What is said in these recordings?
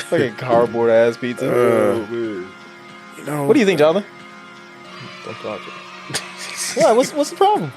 Fucking cardboard ass pizza. You know, what do you think, Jonathan? Don't talk to me. What? What's the problem?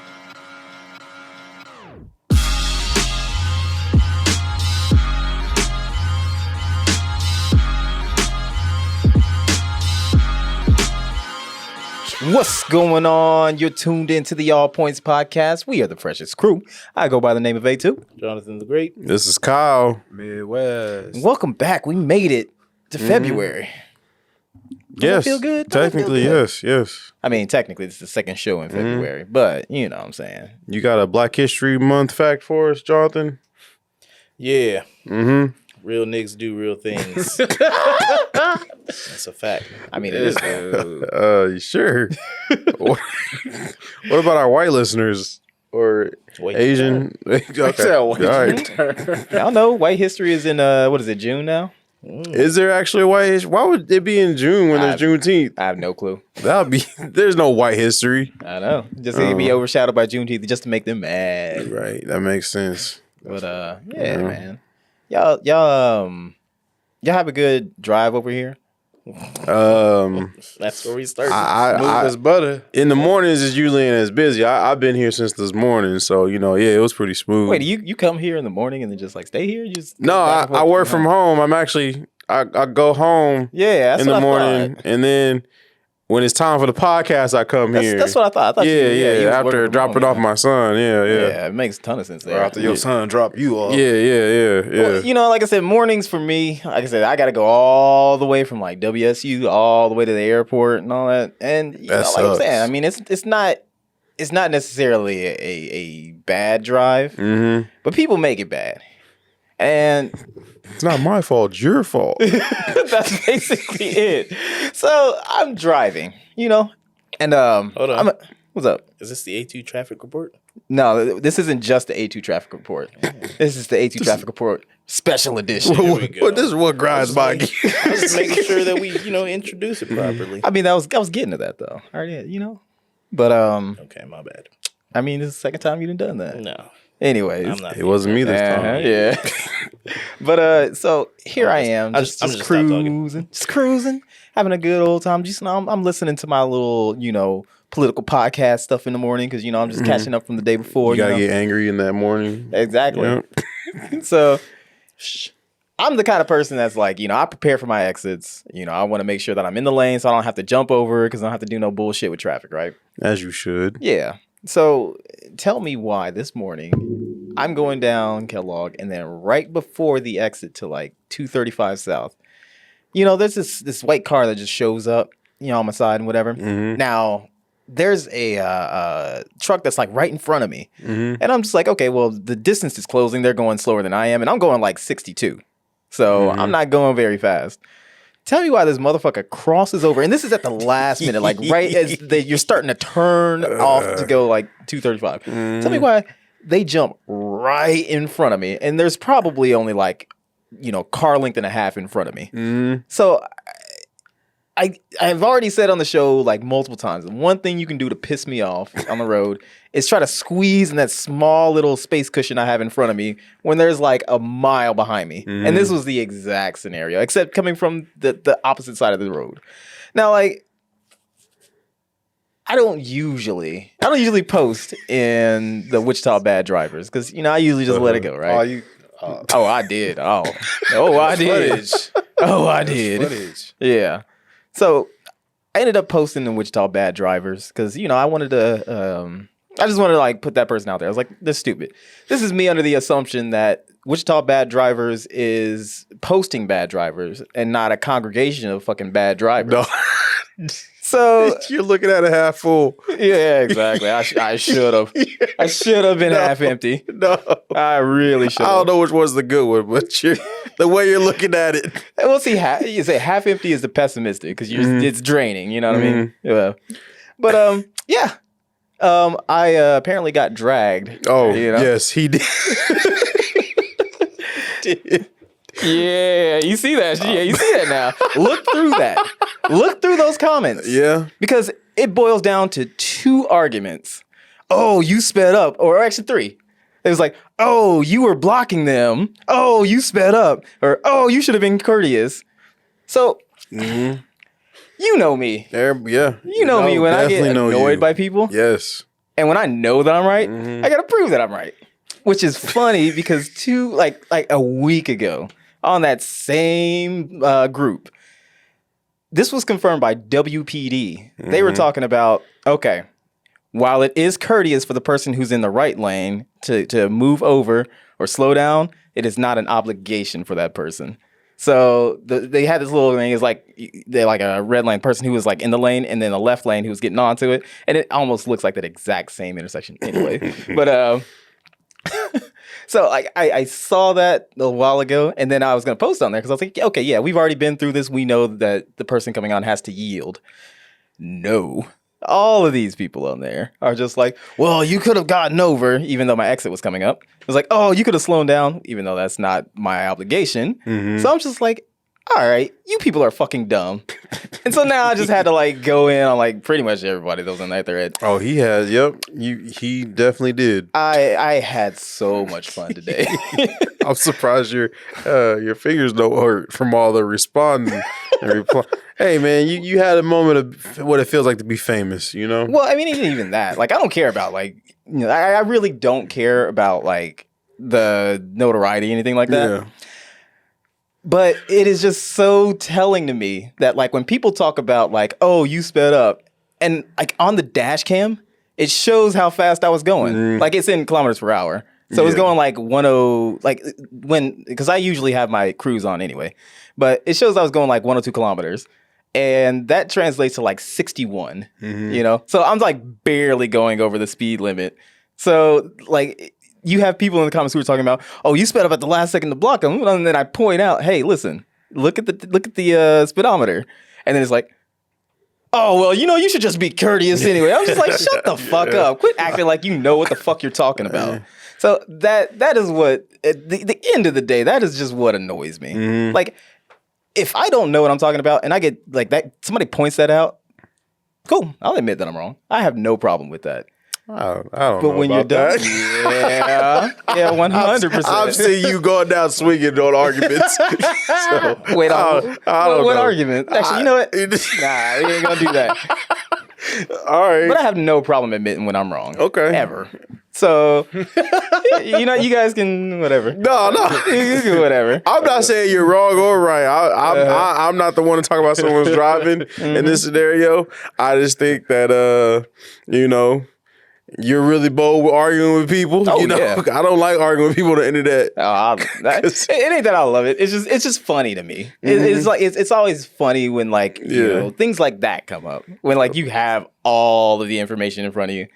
What's going on? You're tuned into the All Points Podcast. We are the freshest crew. I go by the name of A2. Jonathan the Great. This is Kyle. Midwest. Welcome back. We made it to February. Yes. Feel good? Technically, yes. I mean, technically, this is the second show in February, but you know what I'm saying. You got a Black History Month fact for us, Jonathan? Yeah. Mm-hmm. Real niggas do real things. That's a fact. I mean, it is. You sure? What about our white listeners or White Asian? Okay. All right. Y'all know white history is in, what is it, June now? Is there actually a white history? Why would it be in June when there's Juneteenth? I have no clue. There's no white history. I know. Just to be overshadowed by Juneteenth just to make them mad. Right. That makes sense. But, yeah, man. Y'all have a good drive over here? That's where we start. Smooth as butter. In the mornings, it's usually ain't as busy. I've been here since this morning, so it was pretty smooth. Wait, you come here in the morning and then just like stay here? No, I work from home. I go home. Yeah, that's in the morning, and then when it's time for the podcast, I come here. That's what I thought. Yeah. After dropping off my son, yeah. It makes a ton of sense there. Or after your son drop you off. Yeah. Well, like I said, mornings for me, like I said, I got to go all the way from like WSU all the way to the airport and all that. And like I'm saying, I mean, it's not necessarily a bad drive, but people make it bad. And it's not my fault, it's your fault. That's basically it. So I'm driving, and Hold on. What's up? Is this the A2 traffic report? No, this isn't just the A2 traffic report. This is the A2 traffic report special edition. This is what grinds my gears. I was just making sure that we, introduce it properly. I mean, I was getting to that though. I already, But okay, my bad. I mean, this is the second time you've done that. No. Anyways, it wasn't me this time. Yeah. But so here I am, just cruising, having a good old time. I'm listening to my little, political podcast stuff in the morning because I'm just catching up from the day before. You gotta get angry in that morning. Exactly. Yep. So I'm the kind of person that's like, I prepare for my exits. I want to make sure that I'm in the lane so I don't have to jump over because I don't have to do no bullshit with traffic, right? As you should. Yeah. So tell me why this morning I'm going down Kellogg and then right before the exit to like 235 South, there's this white car that just shows up, on my side and whatever. Mm-hmm. Now, there's a truck that's like right in front of me. Mm-hmm. And I'm just like, okay, well, the distance is closing. They're going slower than I am. And I'm going like 62. So I'm not going very fast. Tell me why this motherfucker crosses over. And this is at the last minute, like right as you're starting to turn off to go like 235. Tell me why they jump right in front of me. And there's probably only like, car length and a half in front of me. So I've already said on the show like multiple times, one thing you can do to piss me off on the road is try to squeeze in that small little space cushion I have in front of me when there's like a mile behind me. And this was the exact scenario, except coming from the opposite side of the road. Now, like, I don't usually post in the Wichita bad drivers because, I usually just let it go, right? I did. I did. I did. Footage. Yeah. So I ended up posting in Wichita bad drivers because, I wanted to, I just wanted to like put that person out there. I was like, this is stupid. This is me under the assumption that Wichita bad drivers is posting bad drivers and not a congregation of fucking bad drivers. No. So you're looking at it half full. Yeah, exactly. I should have. I should have been half empty. No, I really should. I don't know which one's the good one, but the way you're looking at it. We'll see. You say half empty is the pessimistic because it's draining. You know what I mean? Yeah. But yeah. I apparently got dragged. Oh, yes, he did. Yeah, you see that. Yeah, you see that now. Look through that. Look through those comments. Yeah. Because it boils down to two arguments. Oh, you sped up. Or actually three. It was like, oh, you were blocking them. Oh, you sped up. Or, oh, you should have been courteous. So, you know me. Yeah. You know me when I get annoyed by people. Yes. And when I know that I'm right, I got to prove that I'm right. Which is funny because like a week ago on that same group, this was confirmed by WPD. They were talking about, okay, while it is courteous for the person who's in the right lane to move over or slow down, it is not an obligation for that person. So they had this little thing. It's like they're like a red lane person who was like in the lane, and then a left lane who was getting onto it, and it almost looks like that exact same intersection anyway. But so I saw that a while ago, and then I was gonna post on there because I was like, okay, yeah, we've already been through this. We know that the person coming on has to yield. No. All of these people on there are just like, well, you could have gotten over, even though my exit was coming up. It was like, oh, you could have slowed down, even though that's not my obligation. So I'm just like, all right, you people are fucking dumb. And so now I just had to like go in on like pretty much everybody that was in that thread. Oh, he has. Yep. He definitely did. I had so much fun today. I'm surprised your fingers don't hurt from all the responding and reply. Hey man, you had a moment of what it feels like to be famous, you know? Well, I mean, even that. Like, I don't care about like, you know, I really don't care about like the notoriety, anything like that. Yeah. But it is just so telling to me that like when people talk about like, oh, you sped up, and like on the dash cam, it shows how fast I was going. Like it's in kilometers per hour. So it's going like 10, like because I usually have my cruise on anyway, but it shows I was going like 102 kilometers. And that translates to like 61, you know? So I'm like barely going over the speed limit. So like you have people in the comments who are talking about, oh, you sped up at the last second to block them. And then I point out, hey, listen, look at the speedometer. And then it's like, oh, well, you know, you should just be courteous anyway. I'm just like, shut the fuck up. Quit acting like you know what the fuck you're talking about. So that is what, at the end of the day, that is just what annoys me. Like, if I don't know what I'm talking about and I get like that, somebody points that out, cool. I'll admit that I'm wrong. I have no problem with that. I don't know. But when you're done, yeah, 100%. I've seen you going down swinging on arguments. So, Wait, I don't what know. argument? Actually, you know what? Nah, we ain't gonna do that. All right. But I have no problem admitting when I'm wrong. Okay. Ever. So, you know, you guys can whatever. No. You can whatever. I'm not saying you're wrong or right. I'm not the one to talk about someone's driving in this scenario. I just think that, you know, you're really bold with arguing with people. Oh, you know, yeah. I don't like arguing with people on the internet. It ain't that I love it. It's just funny to me. It's like it's always funny when like you know things like that come up when like you have all of the information in front of you,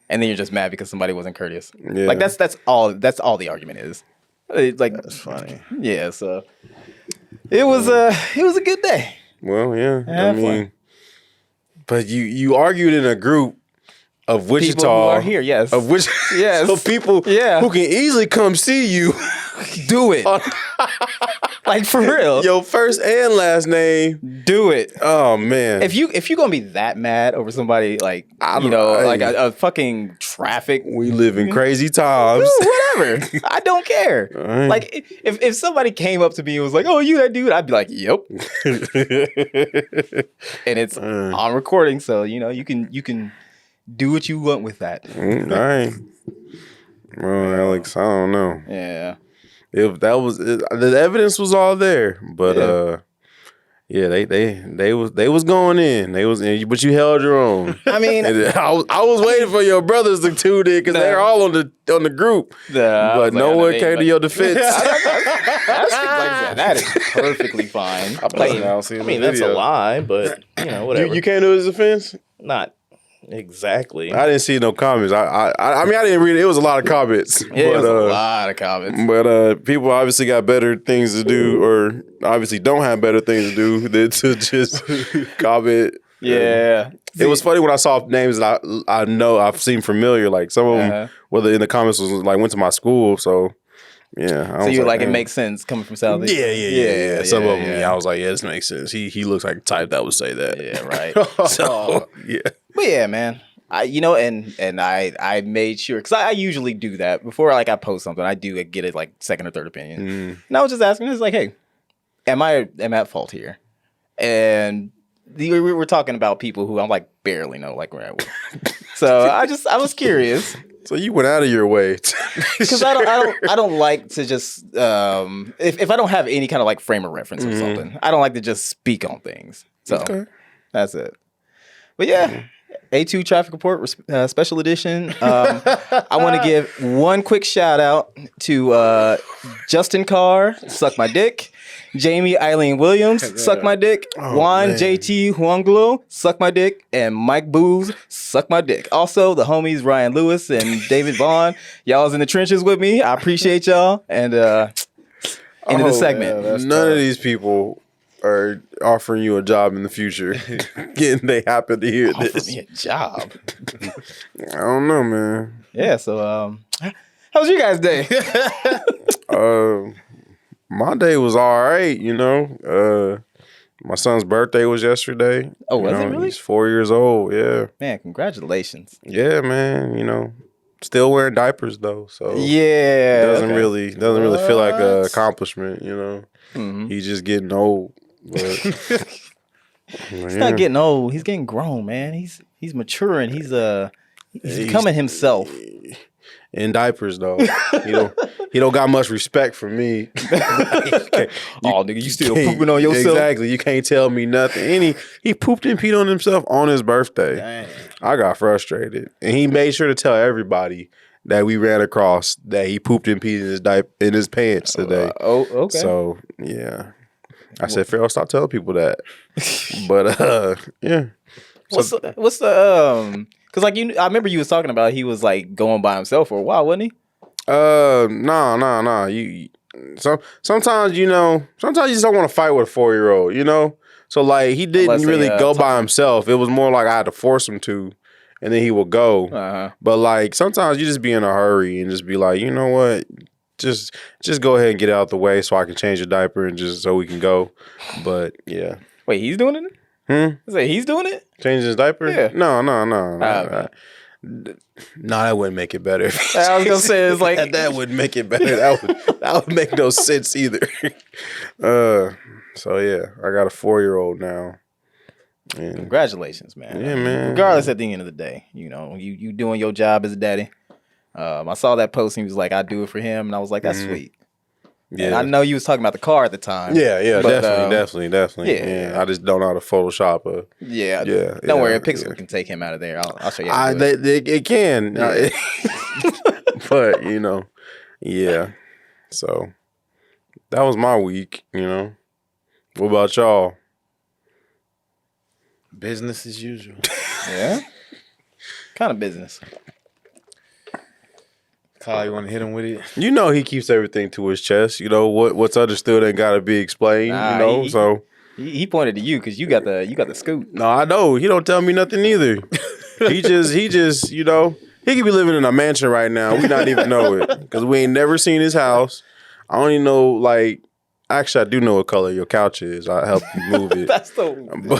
and then you're just mad because somebody wasn't courteous. Yeah. Like that's all the argument is. Like That's funny. yeah. So it was a good day. Well, yeah. Yeah, I mean, but you argued in a group of Wichita, People who are here, yes. of which, Yes. so people who can easily come see you, Do it. Like for real. your first and last name. Do it. Oh man, If you're gonna be that mad over somebody like don't you know know. like a fucking traffic, we live in crazy times. whatever. I don't care. Right. Like if somebody came up to me and was like, "Oh, you that dude," I'd be like, "Yep." And it's on recording, so you know you can do what you want with that. All right. Well, Alex, I don't know. Yeah. If that was the evidence was all there, but yeah, they was going in. But you held your own. I mean, And I was waiting for your brothers to tune in because they're all on the group. But no one came to your defense. That is perfectly fine. I mean, that's a lie, but you know, whatever. You came to his defense? Not exactly. I didn't see no comments. I mean, I didn't read it. It was a lot of comments. Yeah, it was a lot of comments. But people obviously got better things to do, or obviously don't have better things to do than to just comment. Yeah. It was funny when I saw names that I know I've seen familiar. Like some of them, whether in the comments was like went to my school. So yeah. So you like it makes sense coming from South East? Yeah. Some of them, I was like, yeah, this makes sense. He looks like the type that would say that. Yeah, right. So yeah. But yeah, man, I made sure because I usually do that before like I post something. I do get it like second or third opinion. And I was just asking, it's like, hey, am I at fault here? And we were talking about people who I'm like barely know, like where I was. So I was curious. So you went out of your way because I don't like to just if I don't have any kind of like frame of reference or something, I don't like to just speak on things. So that's it. But yeah, A2 traffic report special edition. I want to give one quick shout out to Justin Carr, suck my dick. Jamie Eileen Williams, suck my dick. Juan JT Huanglo, suck my dick. And Mike Booz, suck my dick. Also, the homies Ryan Lewis and David Vaughn, y'all was in the trenches with me. I appreciate y'all. And into the segment. Yeah, none of these people are offering you a job in the future. They happen to hear this. Offer me a job. I don't know, man. Yeah, so how was your guys' day? My day was all right, my son's birthday was yesterday. Oh, was it really? He's 4 years old, yeah. Man, congratulations. Yeah, man, still wearing diapers though, so yeah. It doesn't really feel like an accomplishment, He's just getting old. But, he's not getting old. He's getting grown, man. He's maturing. He's becoming himself. In diapers though. He don't got much respect for me. Nigga, you still pooping on yourself? Exactly. You can't tell me nothing. And he pooped and peed on himself on his birthday. Dang. I got frustrated. And he made sure to tell everybody that we ran across that he pooped and peed in his pants today. Okay. So yeah. I said, Pharaoh, stop telling people that. But yeah. What's the because like I remember you was talking about he was like going by himself for a while, wasn't he? No. Sometimes you just don't want to fight with a 4-year-old, So like he didn't really go by himself. It was more like I had to force him to, and then he would go. But like sometimes you just be in a hurry and just be like, you know what? Just go ahead and get out the way so I can change your diaper and just so we can go. But yeah. Wait, he's doing it? He's doing it? Changing his diaper? Yeah. No. No, that wouldn't make it better. I was gonna say it's like that wouldn't make it better. That would make no sense either. So yeah, I got a 4-year-old now. And congratulations, man. Yeah, man. Regardless, at the end of the day, you doing your job as a daddy. I saw that post and he was like, "I do it for him," and I was like, "That's sweet." Yeah, and I know you was talking about the car at the time. Yeah, but, definitely. Yeah. I just don't know how to Photoshop. Yeah. Don't worry, Pixel can take him out of there. I'll show you. It can, yeah. But yeah. So that was my week. What about y'all? Business as usual. Yeah. Kind of business. Kyle, you want to hit him with it? He keeps everything to his chest. What's understood ain't got to be explained. So he pointed to you because you got the scoop. No, I know he don't tell me nothing either. he just he could be living in a mansion right now. We not even know it because we ain't never seen his house. I don't even know Actually, I do know what color your couch is. I helped you move it. That's the random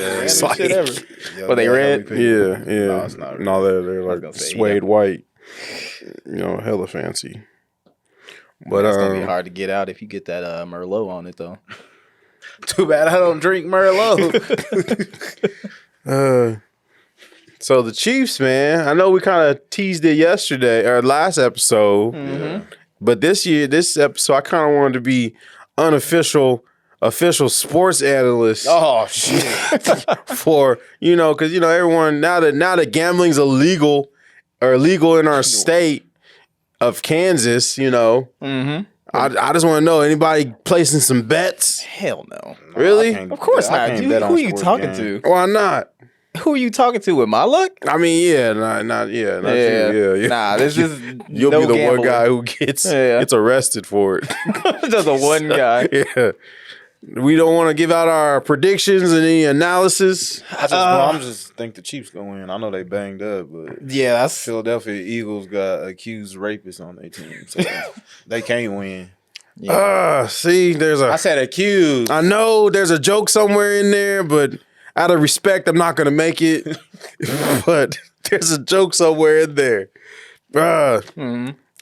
shit ever. Were they red? Yeah. No, it's not red. No, they're like suede white. Hella fancy. But it's gonna be hard to get out if you get that Merlot on it though. Too bad I don't drink Merlot. So the Chiefs, man. I know we kind of teased it yesterday or last episode, but this episode, I kind of wanted to be official sports analyst. Oh shit! For because everyone now that gambling's illegal in our state of Kansas, I just want to know, anybody placing some bets? Hell no. Really? Of course not. Dude, who are you talking to? Why not? Who are you talking to? With my luck? I mean, not you. Yeah. Nah, this is you'll no be the gambling. one guy who gets arrested for it. Just the one guy. Yeah. We don't want to give out our predictions and any analysis. I'm just think the Chiefs gonna win. I know they banged up, but yeah, that's Philadelphia Eagles got accused rapists on their team, so they can't win. See, I said accused. I know there's a joke somewhere in there, but out of respect, I'm not gonna make it. But there's a joke somewhere in there. I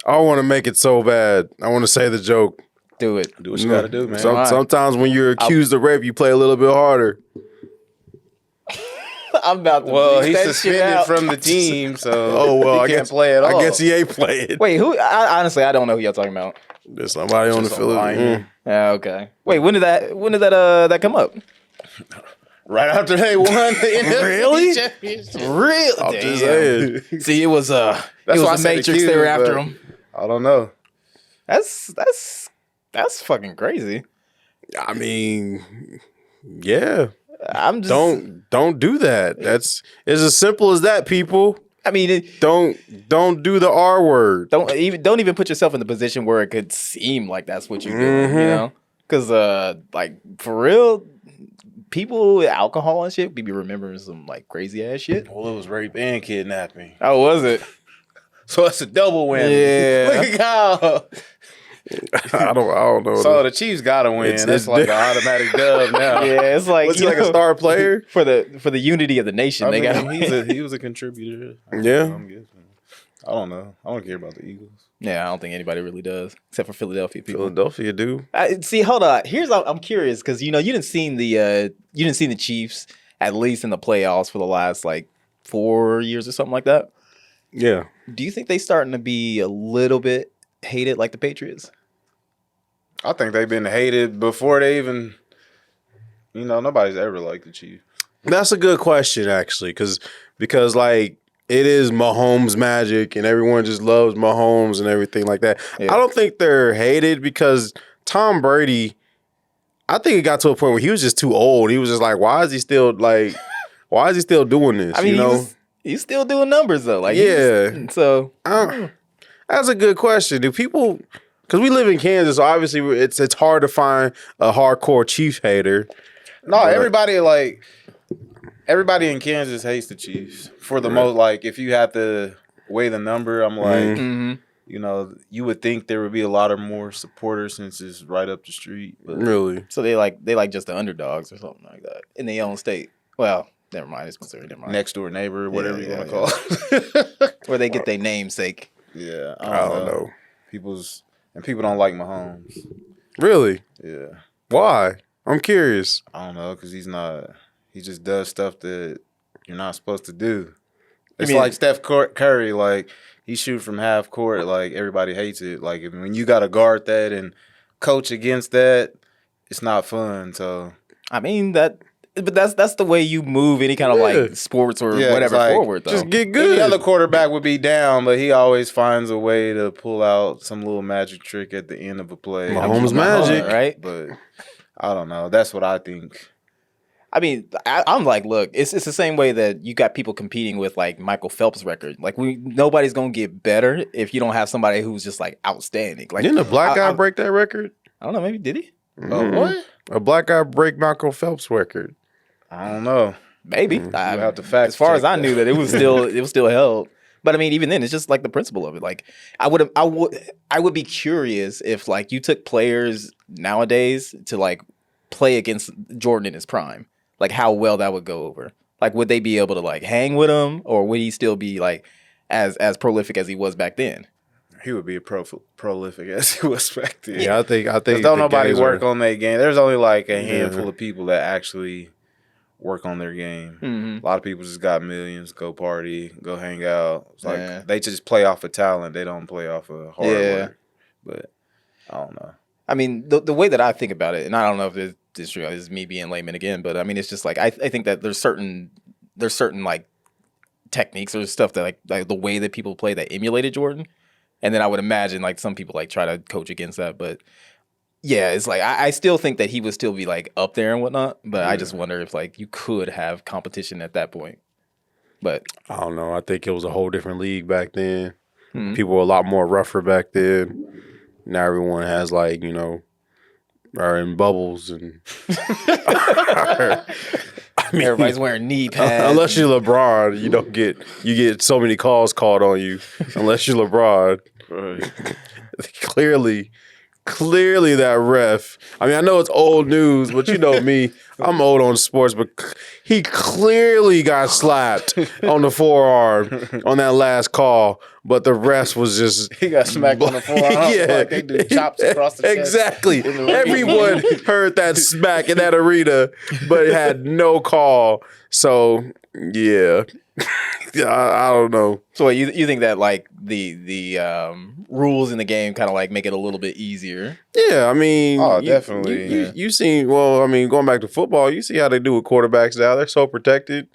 want to make it so bad. I want to say the joke. Do it. Do what you gotta do, man. Sometimes when you're accused of rape, you play a little bit harder. I'm about to. Well, he's suspended from the team, so he can't play at all. I guess he ain't playing. Wait, who? Honestly, I don't know who y'all talking about. There's somebody on the Phillies. Yeah, okay. Wait, when did that come up? Right after they won the NFC Really? championship. Really? I'm just saying. See, it was why I a said Matrix. accused, They were after but him. I don't know. That's fucking crazy. I mean, yeah. I'm just Don't do that. It's as simple as that, people. I mean, Don't do the R word. don't even put yourself in the position where it could seem like that's what you're doing. You know, because like for real, people with alcohol and shit be remembering some like crazy ass shit. Well, it was rape and kidnapping. How was it? So it's a double whammy. Yeah. Look at how. I don't know. So the Chiefs gotta win. It's like an automatic dub now. Yeah, it's like Was he like a star player? for the unity of the nation. I They mean, got he was a contributor. Yeah. I'm guessing. I don't know. I don't care about the Eagles. Yeah, I don't think anybody really does, except for Philadelphia people. Philadelphia do. See, hold on. I'm curious because you didn't see the Chiefs at least in the playoffs for the last like 4 years or something like that. Yeah. Do you think they starting to be a little bit hated like the Patriots? I think they've been hated before they even. Nobody's ever liked the Chiefs. That's a good question, actually, because like it is Mahomes magic, and everyone just loves Mahomes and everything like that. Yeah. I don't think they're hated because Tom Brady. I think it got to a point where he was just too old. He was just like, why is he still doing this? I mean, he's still doing numbers though. Like Yeah. so That's a good question. Do people? Because we live in Kansas, so obviously it's hard to find a hardcore Chiefs hater. No, everybody in Kansas hates the Chiefs for the most. Like, if you have to weigh the number, I'm like, you would think there would be a lot of more supporters since it's right up the street. But Really? so they like just the underdogs or something like that in their own state. Well, never mind. It's Missouri. Never mind. next door neighbor, whatever you want to call it. Where they get their namesake. Yeah, I don't know. People don't like Mahomes. Really? Yeah, Why? I'm curious. I don't know because he just does stuff that you're not supposed to do. It's like Steph Curry, like he shoot from half court, like everybody hates it. Like when you got to guard that and coach against that, it's not fun. So I mean but that's the way you move any kind of like sports or whatever like, forward though. Just get good. any other quarterback would be down, but he always finds a way to pull out some little magic trick at the end of a play. Mahomes magic, right? But I don't know. That's what I think. I mean, I'm like, look, it's the same way that you got people competing with like Michael Phelps' record. Like nobody's gonna get better if you don't have somebody who's just like outstanding. Like Didn't a black guy break that record? I don't know, maybe did he? What? A black guy break Michael Phelps' record. I don't know. Maybe. You'll have to fact As far as check I knew that it was still held. But I mean, even then, it's just like the principle of it. Like I would be curious if like you took players nowadays to like play against Jordan in his prime, like how well that would go over. Like would they be able to like hang with him, or would he still be like as prolific as he was back then? He would be prolific as he was back then. Yeah, I think. Don't nobody work on their game. There's only like a handful of people that actually work on their game. Mm-hmm. A lot of people just got millions, go party, go hang out. It's like they just play off of talent. They don't play off of hard work. But I don't know. I mean, the way that I think about it, and I don't know if this is me being layman again, but I mean, it's just like I think that there's certain like techniques or stuff that like the way that people play that emulated Jordan, and then I would imagine like some people like try to coach against that, but yeah, it's like I still think that he would still be like up there and whatnot, but I just wonder if like you could have competition at that point. But I don't know. I think it was a whole different league back then. People were a lot more rougher back then. Now everyone has like, are in bubbles and I mean, everybody's wearing knee pads. Unless you're LeBron, you get so many calls called on you. Unless you're LeBron. Right. clearly that ref. I mean, I know it's old news, but you know me, I'm old on sports. But he clearly got slapped on the forearm on that last call. But the rest was just He got smacked on the forearm. Yeah, Like they do chops across the chest. exactly. Everyone heard that smack in that arena, but it had no call. So yeah, I don't know. So you think that like the rules in the game kind of like make it a little bit easier? Yeah, I mean, definitely. You seen, well, I mean, going back to football, you see how they do with quarterbacks now. They're so protected.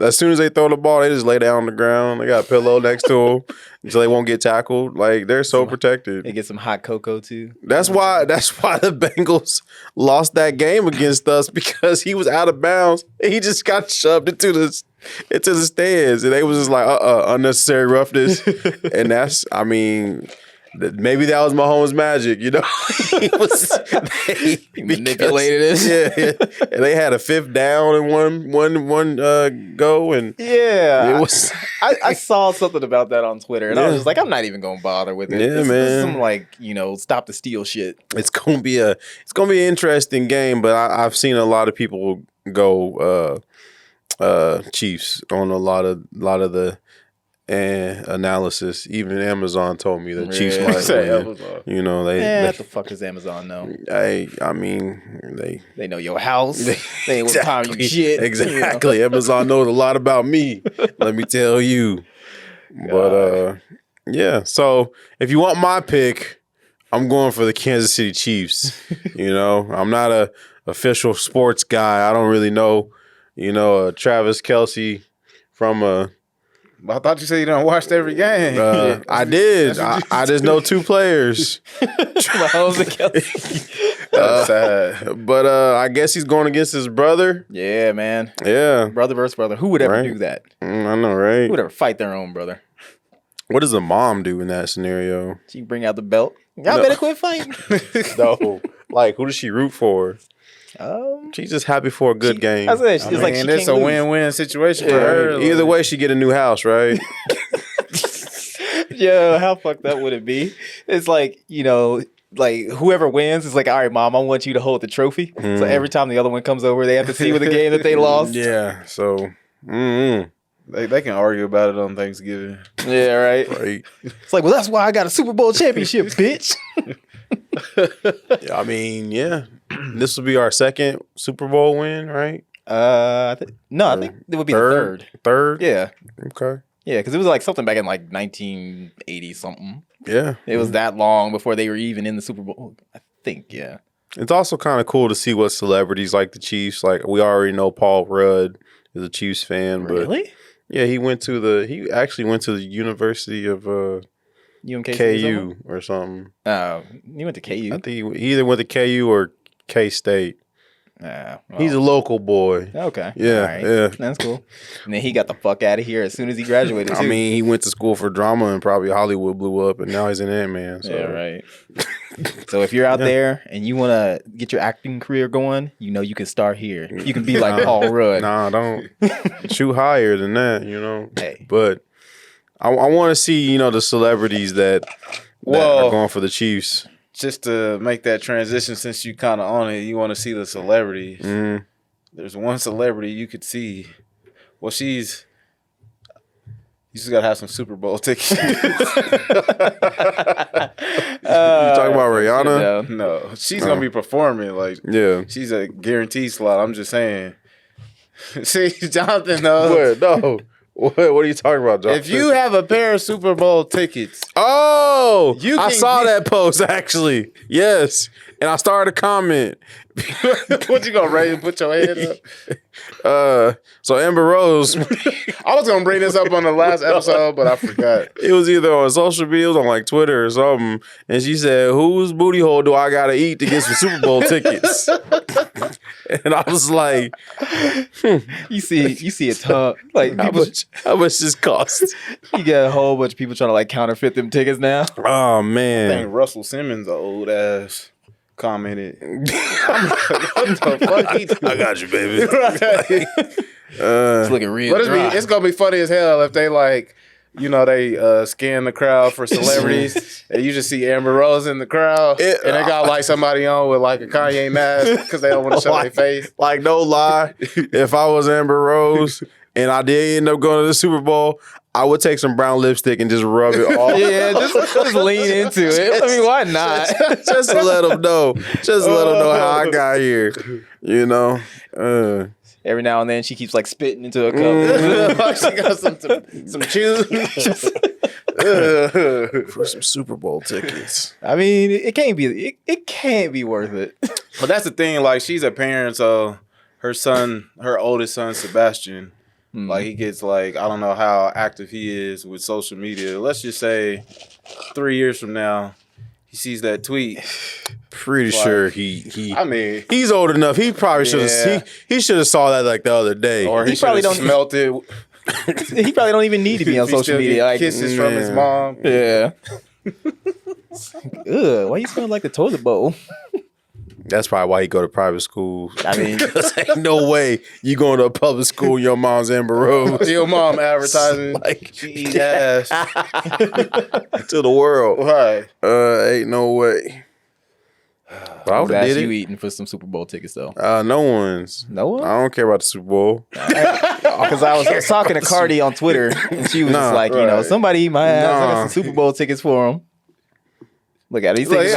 As soon as they throw the ball, they just lay down on the ground. They got a pillow next to them so they won't get tackled. Like, they're so protected. They get some hot cocoa too. That's why the Bengals lost that game against us, because he was out of bounds and he just got shoved into the stands, and they was just like unnecessary roughness. And that's, I mean, maybe that was Mahomes' magic, you know. He manipulated it. Yeah. And they had a 5th down and one go, and yeah, it was. I saw something about that on Twitter, and I was just like, I'm not even gonna bother with it. Yeah, this man. is some like stop the steal shit. It's gonna be an interesting game, but I've seen a lot of people go Chiefs on a lot of the analysis. Even Amazon told me the Chiefs might win. You know, what the fuck does Amazon know? I mean, they know your house. They know what time you shit. Exactly. Amazon knows a lot about me. Let me tell you. But yeah. So if you want my pick, I'm going for the Kansas City Chiefs. I'm not a official sports guy. I don't really know. Travis Kelce from I thought you said you done watched every game. I did. I just know 2 players. Mahomes and Kelce. That's sad. But I guess he's going against his brother. Yeah, man. Yeah. Brother versus brother. Who would ever do that? I know, right? Who would ever fight their own brother? What does a mom do in that scenario? She bring out the belt. Y'all better quit fighting. No. Like, who does she root for? She's just happy for a good game. I said, it's like it's a win-win situation for her. Either way, she get a new house, right? Yo, how fucked up would it be? It's like, like whoever wins is like, all right, mom, I want you to hold the trophy. So every time the other one comes over, they have to see with the game that they lost. Yeah. So, they can argue about it on Thanksgiving. Yeah, right. It's like, well, that's why I got a Super Bowl championship, bitch. I mean, yeah. This will be our 2nd Super Bowl win, right? I think it would be the 3rd. 3rd? Yeah. Okay. Yeah, because it was like something back in like 1980 something. Yeah. It was that long before they were even in the Super Bowl. I think, yeah. It's also kind of cool to see what celebrities like the Chiefs. Like, we already know Paul Rudd is a Chiefs fan. Really? But yeah, he actually went to the University of UMKC KU or something. He went to KU? I think he either went to KU or K-State. Well, he's a local boy. Okay. Yeah, all right. yeah. That's cool. And then he got the fuck out of here as soon as he graduated, too. I mean, he went to school for drama and probably Hollywood blew up, and now he's an Ant-Man. So. Yeah, right. So if you're out there and you want to get your acting career going, you can start here. You can be like Paul Rudd. Nah, don't. Shoot higher than that, Hey. But I want to see, the celebrities that are going for the Chiefs. Just to make that transition, since you kind of on it, you want to see the celebrities. There's one celebrity you could see. Well, you just got to have some Super Bowl tickets. You talking about Rihanna? No, she's going to be performing. Like, yeah, she's a guaranteed slot. I'm just saying. See, Jonathan knows. What? No. What are you talking about, John? If you have a pair of Super Bowl tickets. I saw that post, actually. Yes. And I started a comment. What, you going to raise and put your hand up? So Amber Rose. I was going to bring this up on the last episode, but I forgot. It was either on social media, on like Twitter or something. And she said, whose booty hole do I got to eat to get some Super Bowl tickets? And I was like, You see a ton. Like, how much this cost? You got a whole bunch of people trying to like counterfeit them tickets now. Oh, I man. think Russell Simmons, an old ass, commented. I'm like, what the fuck he doing? I got you, baby. It's looking real. But it's going to be funny as hell if they like you know, they scan the crowd for celebrities, and you just see Amber Rose in the crowd, and they got like somebody on with like a Kanye mask because they don't want to show their face. Like, no lie, if I was Amber Rose and I did end up going to the Super Bowl, I would take some brown lipstick and just rub it off. Yeah, just lean into it. I mean, why not? Just to let them know. Just to let them know how I got here. You know? Every now and then she keeps like spitting into a cup. She got some chews. For some Super Bowl tickets. I mean, it can't be. It can't be worth it. But that's the thing. Like, she's a parent, so her oldest son, Sebastian, like, he gets like, I don't know how active he is with social media. Let's just say 3 years from now, he sees that tweet. Pretty sure he. I mean, he's old enough. He probably should have. He should have saw that like the other day. Or he probably don't smelt it. He probably don't even need to be on social media. Like, kisses from his mom. Yeah. Ugh, why you smell like the toilet bowl? That's probably why he go to private school. I mean, ain't no way you going to a public school. Your mom's Amber Rose. Your mom advertising like she eat ass to the world. Right? Ain't no way. But I would have did you it. eating for some Super Bowl tickets though? No one's. No one. I don't care about the Super Bowl. Because I was talking to Cardi on Twitter, and she was just like, you know, somebody eat my ass. I got some Super Bowl tickets for him. Look at it. He's like,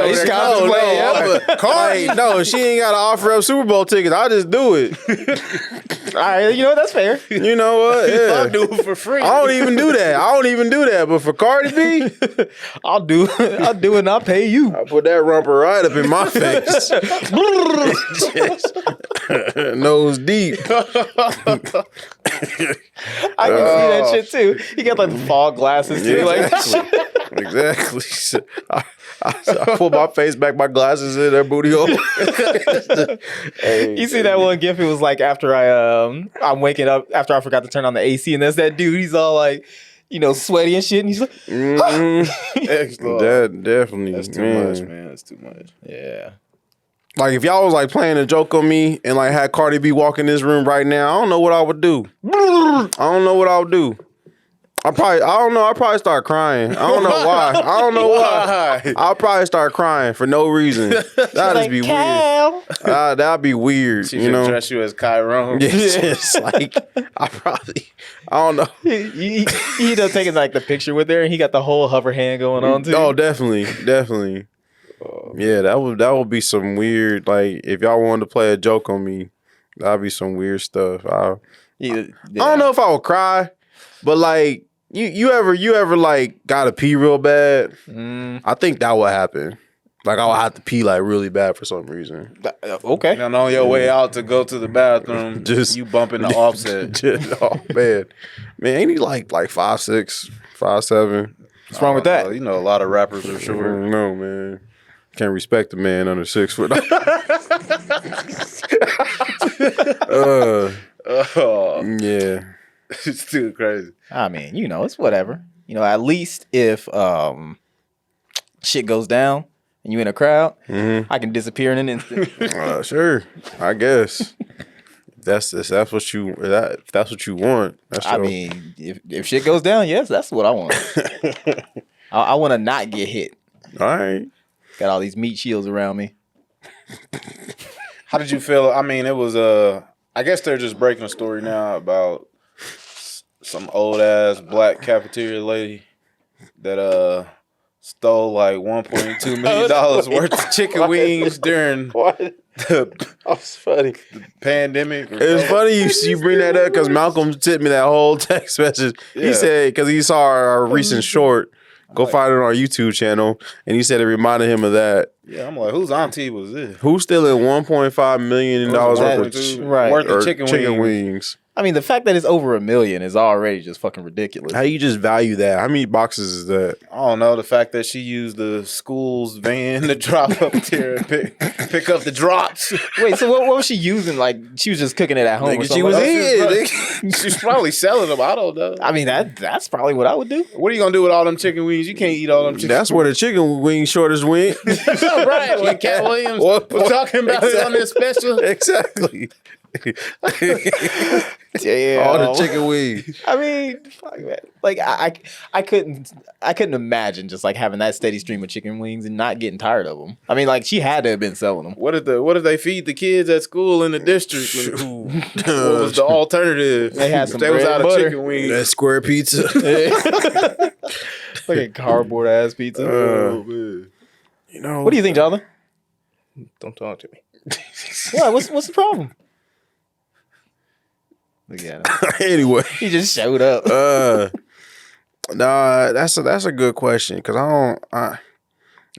Cardi, no, she ain't got to offer up Super Bowl tickets. I just do it. All right, you know, that's fair. You know what? Yeah. I'll do it for free. I don't even do that. But for Cardi B, I'll do it and I'll pay you. I put that rumper right up in my face. Nose deep. I can see that shit too. He got like the fog glasses too. Yeah, exactly. So I pull my face back, my glasses in, their booty hole. You see that one gif? It was like after I'm waking up after I forgot to turn on the AC, and that's that dude. He's all like, you know, sweaty and shit, and he's like, that definitely. That's too much, man. That's too much. Yeah. Like, if y'all was like playing a joke on me and like had Cardi B walk in this room right now, I don't know what I would do. I don't know what I would do. I'd probably start crying. I don't know why. I don't know why. I'll probably start crying for no reason. That'd just be weird. That'd be weird. She should dress you as Chiron. Yeah, just like, I don't know. He does taking like the picture with her, and he got the whole hover hand going on too. Oh, definitely. Yeah, that would be some weird. Like, if y'all wanted to play a joke on me, that'd be some weird stuff. I don't know if I would cry, but like, you ever like gotta pee real bad? I think that would happen. Like, I would have to pee like really bad for some reason. Okay. And on your way out to go to the bathroom, you bumping the Offset. Oh man, ain't he like 5'6", 5'7"? What's wrong with that? You know, a lot of rappers are short. No, man. Can't respect a man under 6 foot. Yeah. It's too crazy. I mean, you know, it's whatever. You know, at least if shit goes down and you in a crowd, I can disappear in an instant. Sure, I guess. If that's what you want. I mean, if shit goes down, yes, that's what I want. I want to not get hit. All right. Got all these meat shields around me. How did you feel? I mean, it was I guess they're just breaking a story now about some old ass black cafeteria lady that stole like $1.2 million worth of chicken wings during That's funny. the pandemic. It's funny you bring that up because Malcolm sent me that whole text message. He said, because he saw our recent short, go find it on our YouTube channel, and he said it reminded him of that. Yeah, I'm like, whose auntie was this? Who's stealing $1.5 million worth of chicken wings? I mean, the fact that it's over $1 million is already just fucking ridiculous. How you just value that? How many boxes is that? I don't know. The fact that she used the school's van to drop up there and pick up the drops. Wait, so what was she using? Like, she was just cooking it at home or something? She was in. She's probably selling them. I don't know. I mean, that's probably what I would do. What are you going to do with all them chicken wings? You can't eat all them chicken That's where the chicken wing shortage went. Right. When Cat Williams was talking about it on this special. Exactly. Damn. All the chicken wings. I mean, fuck, man. Like I couldn't imagine just like having that steady stream of chicken wings and not getting tired of them. I mean, like she had to have been selling them. What if they feed the kids at school in the district? What was the alternative? They had some They was bread out and of butter. chicken wings. That square pizza. Like a cardboard ass pizza. Man. You know, What do you think, Jonathan? Don't talk to me. What? What's the problem? Look at him. Anyway, He just showed up. nah, that's a good question because I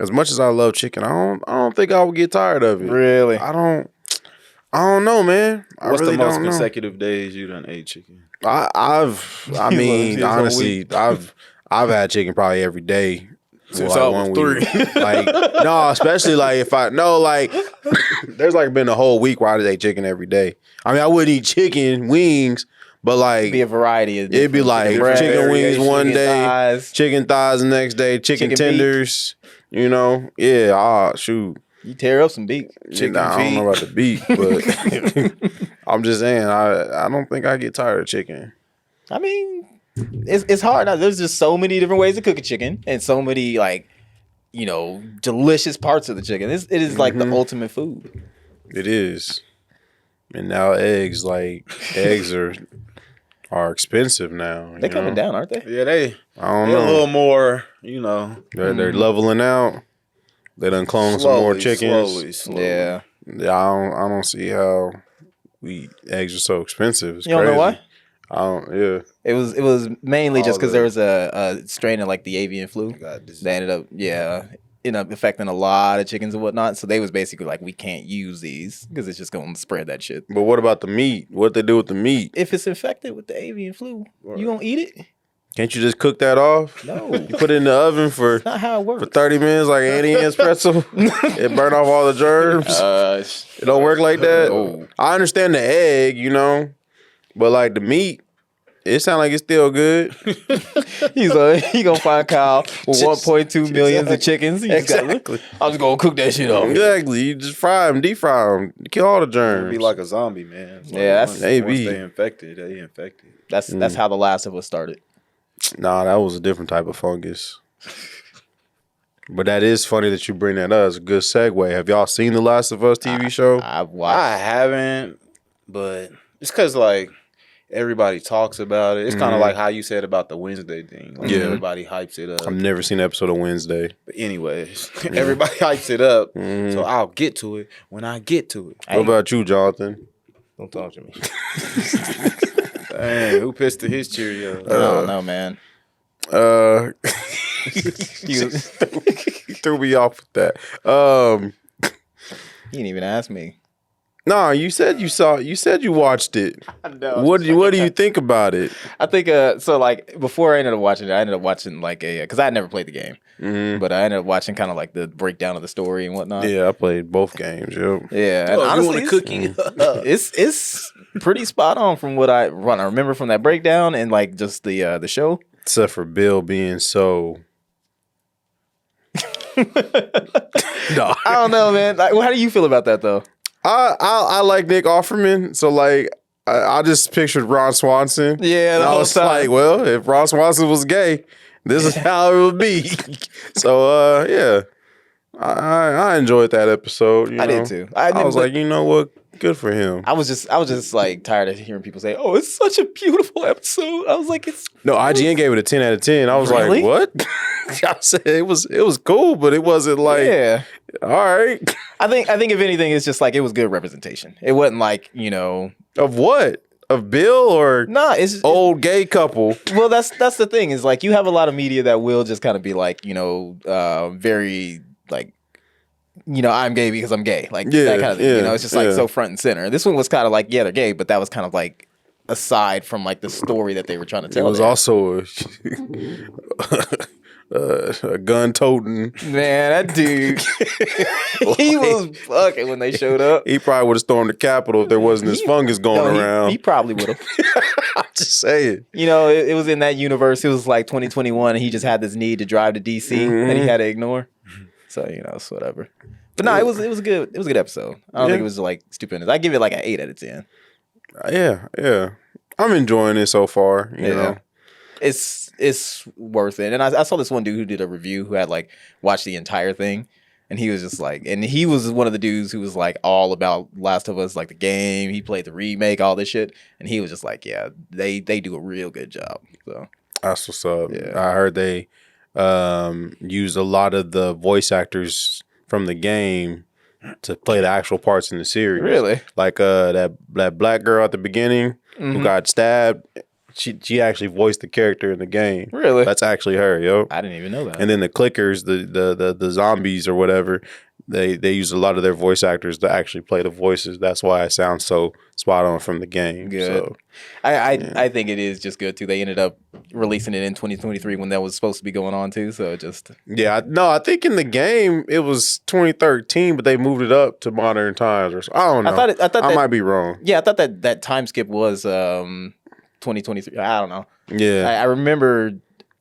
as much as I love chicken, I don't think I would get tired of it. Really? I don't know, man. I What's really the most don't know. consecutive days you done ate chicken? I mean, He's on honestly, I've had chicken probably every day. Since Like, I was 3. Like, no, especially like if I no, like there's like been a whole week where I just ate chicken every day. I mean, I wouldn't eat chicken wings, but like It'd be a variety of it'd be different like bread, chicken wings variation, one chicken day, thighs. chicken thighs the next day, chicken Chicken tenders. You know, yeah. Shoot. You tear up some beef. Chicken I don't know about the beef, but I'm just saying I don't think I get tired of chicken. I mean, it's hard. Now, there's just so many different ways to cook a chicken, and so many like, delicious parts of the chicken. It is like the ultimate food. It is. And now eggs are expensive now. They're coming down, aren't they? Yeah, they I don't a know. little more, They're leveling out. They done cloned some more chickens. Slowly. Yeah. Yeah, I don't see how eggs are so expensive. It's You don't know crazy. why? I don't. Yeah. It was mainly just All because the- there was a strain of like the avian flu Got this. that ended up affecting a lot of chickens and whatnot. So they was basically like, we can't use these because it's just going to spread that shit. But what about the meat? What they do with the meat? If it's infected with the avian flu, you gonna eat it? Can't you just cook that off? No. You put it in the oven for Not how it works. 30 minutes like Annie Ann's pretzel. It burn off all the germs. It don't work like that. No. I understand the egg, but like the meat, it sounds like it's still good. He gonna find Kyle with 1.2 millions of chickens. He just Exactly. I'm just gonna cook that shit up. Exactly. You just fry them, deep fry them, kill all the germs. It'd be like a zombie, man. It's like Yeah, that's- once Maybe. they infected, they infected. That's how The Last of Us started. Nah, that was a different type of fungus. But that is funny that you bring that up. It's a good segue. Have y'all seen The Last of Us TV show? I've watched. I haven't, but it's because like everybody talks about it. It's kind of like how you said about the Wednesday thing. Like, Yeah. everybody hypes it up. I've never seen an episode of Wednesday. But anyways, everybody hypes it up. So I'll get to it when I get to it. What about you, Jonathan? Don't talk to me. Dang, who pissed to his Cheerio? I don't know, man. You threw me off with that. You didn't even ask me. Nah, you said you watched it. I know. What do you think about it? I think so. Like before I ended up watching it, I ended up watching like because I had never played the game, but I ended up watching kind of like the breakdown of the story and whatnot. Yeah, I played both games. Yep. Yeah, and Oh, honestly, you want a cookie? it's pretty spot on from what I remember from that breakdown and like just the show. Except for Bill being so. No, I don't know, man. Like, how do you feel about that though? I like Nick Offerman, so like I just pictured Ron Swanson. Yeah, And the I whole was time. like, well, if Ron Swanson was gay, this is how it would be. So yeah, I enjoyed that episode. I did too. I was like, you know what? Good for him. I was just like tired of hearing people say, "Oh, it's such a beautiful episode." I was like, "It's No, IGN gave it a 10 out of 10. I was Really? like, what? I said it was cool, but it wasn't like, yeah." all right. I think if anything, it's just like it was good representation. It wasn't like Of what? Of Bill or nah. It's old gay couple? well, that's the thing is like you have a lot of media that will just kind of be like very like I'm gay because I'm gay, like Yeah, that kind of thing. yeah, It's just like yeah. so front and center. This one was kind of like they're gay, but that was kind of like aside from like the story that they were trying to It tell. was there. also a gun toting. Man, that dude, he was fucking when they showed up. He probably would have stormed the Capitol if there wasn't this fungus going around. He probably would have. I'm just saying. It was in that universe. It was like 2021, and he just had this need to drive to DC that he had to ignore. So it's whatever. But no, it was a good episode. I don't think it was like stupendous. I give it like an 8 out of 10. Yeah. I'm enjoying it so far. You know, it's worth it. And I saw this one dude who did a review who had like watched the entire thing, and he was just like, and he was one of the dudes who was like all about Last of Us, like the game. He played the remake, all this shit, and he was just like, yeah, they do a real good job. So that's what's up. Yeah. I heard they used a lot of the voice actors from the game to play the actual parts in the series. Really? Like that black girl at the beginning who got stabbed. She actually voiced the character in the game. Really? That's actually her, yo. I didn't even know that. And then the clickers, the zombies or whatever, they use a lot of their voice actors to actually play the voices. That's why it sounds so spot on from the game. Good. So, I think it is just good too. They ended up releasing it in 2023 when that was supposed to be going on too. So it just I think in the game it was 2013, but they moved it up to modern times or so. I don't know. I thought I might be wrong. Yeah, I thought that time skip was 2023. I don't know. Yeah, I remember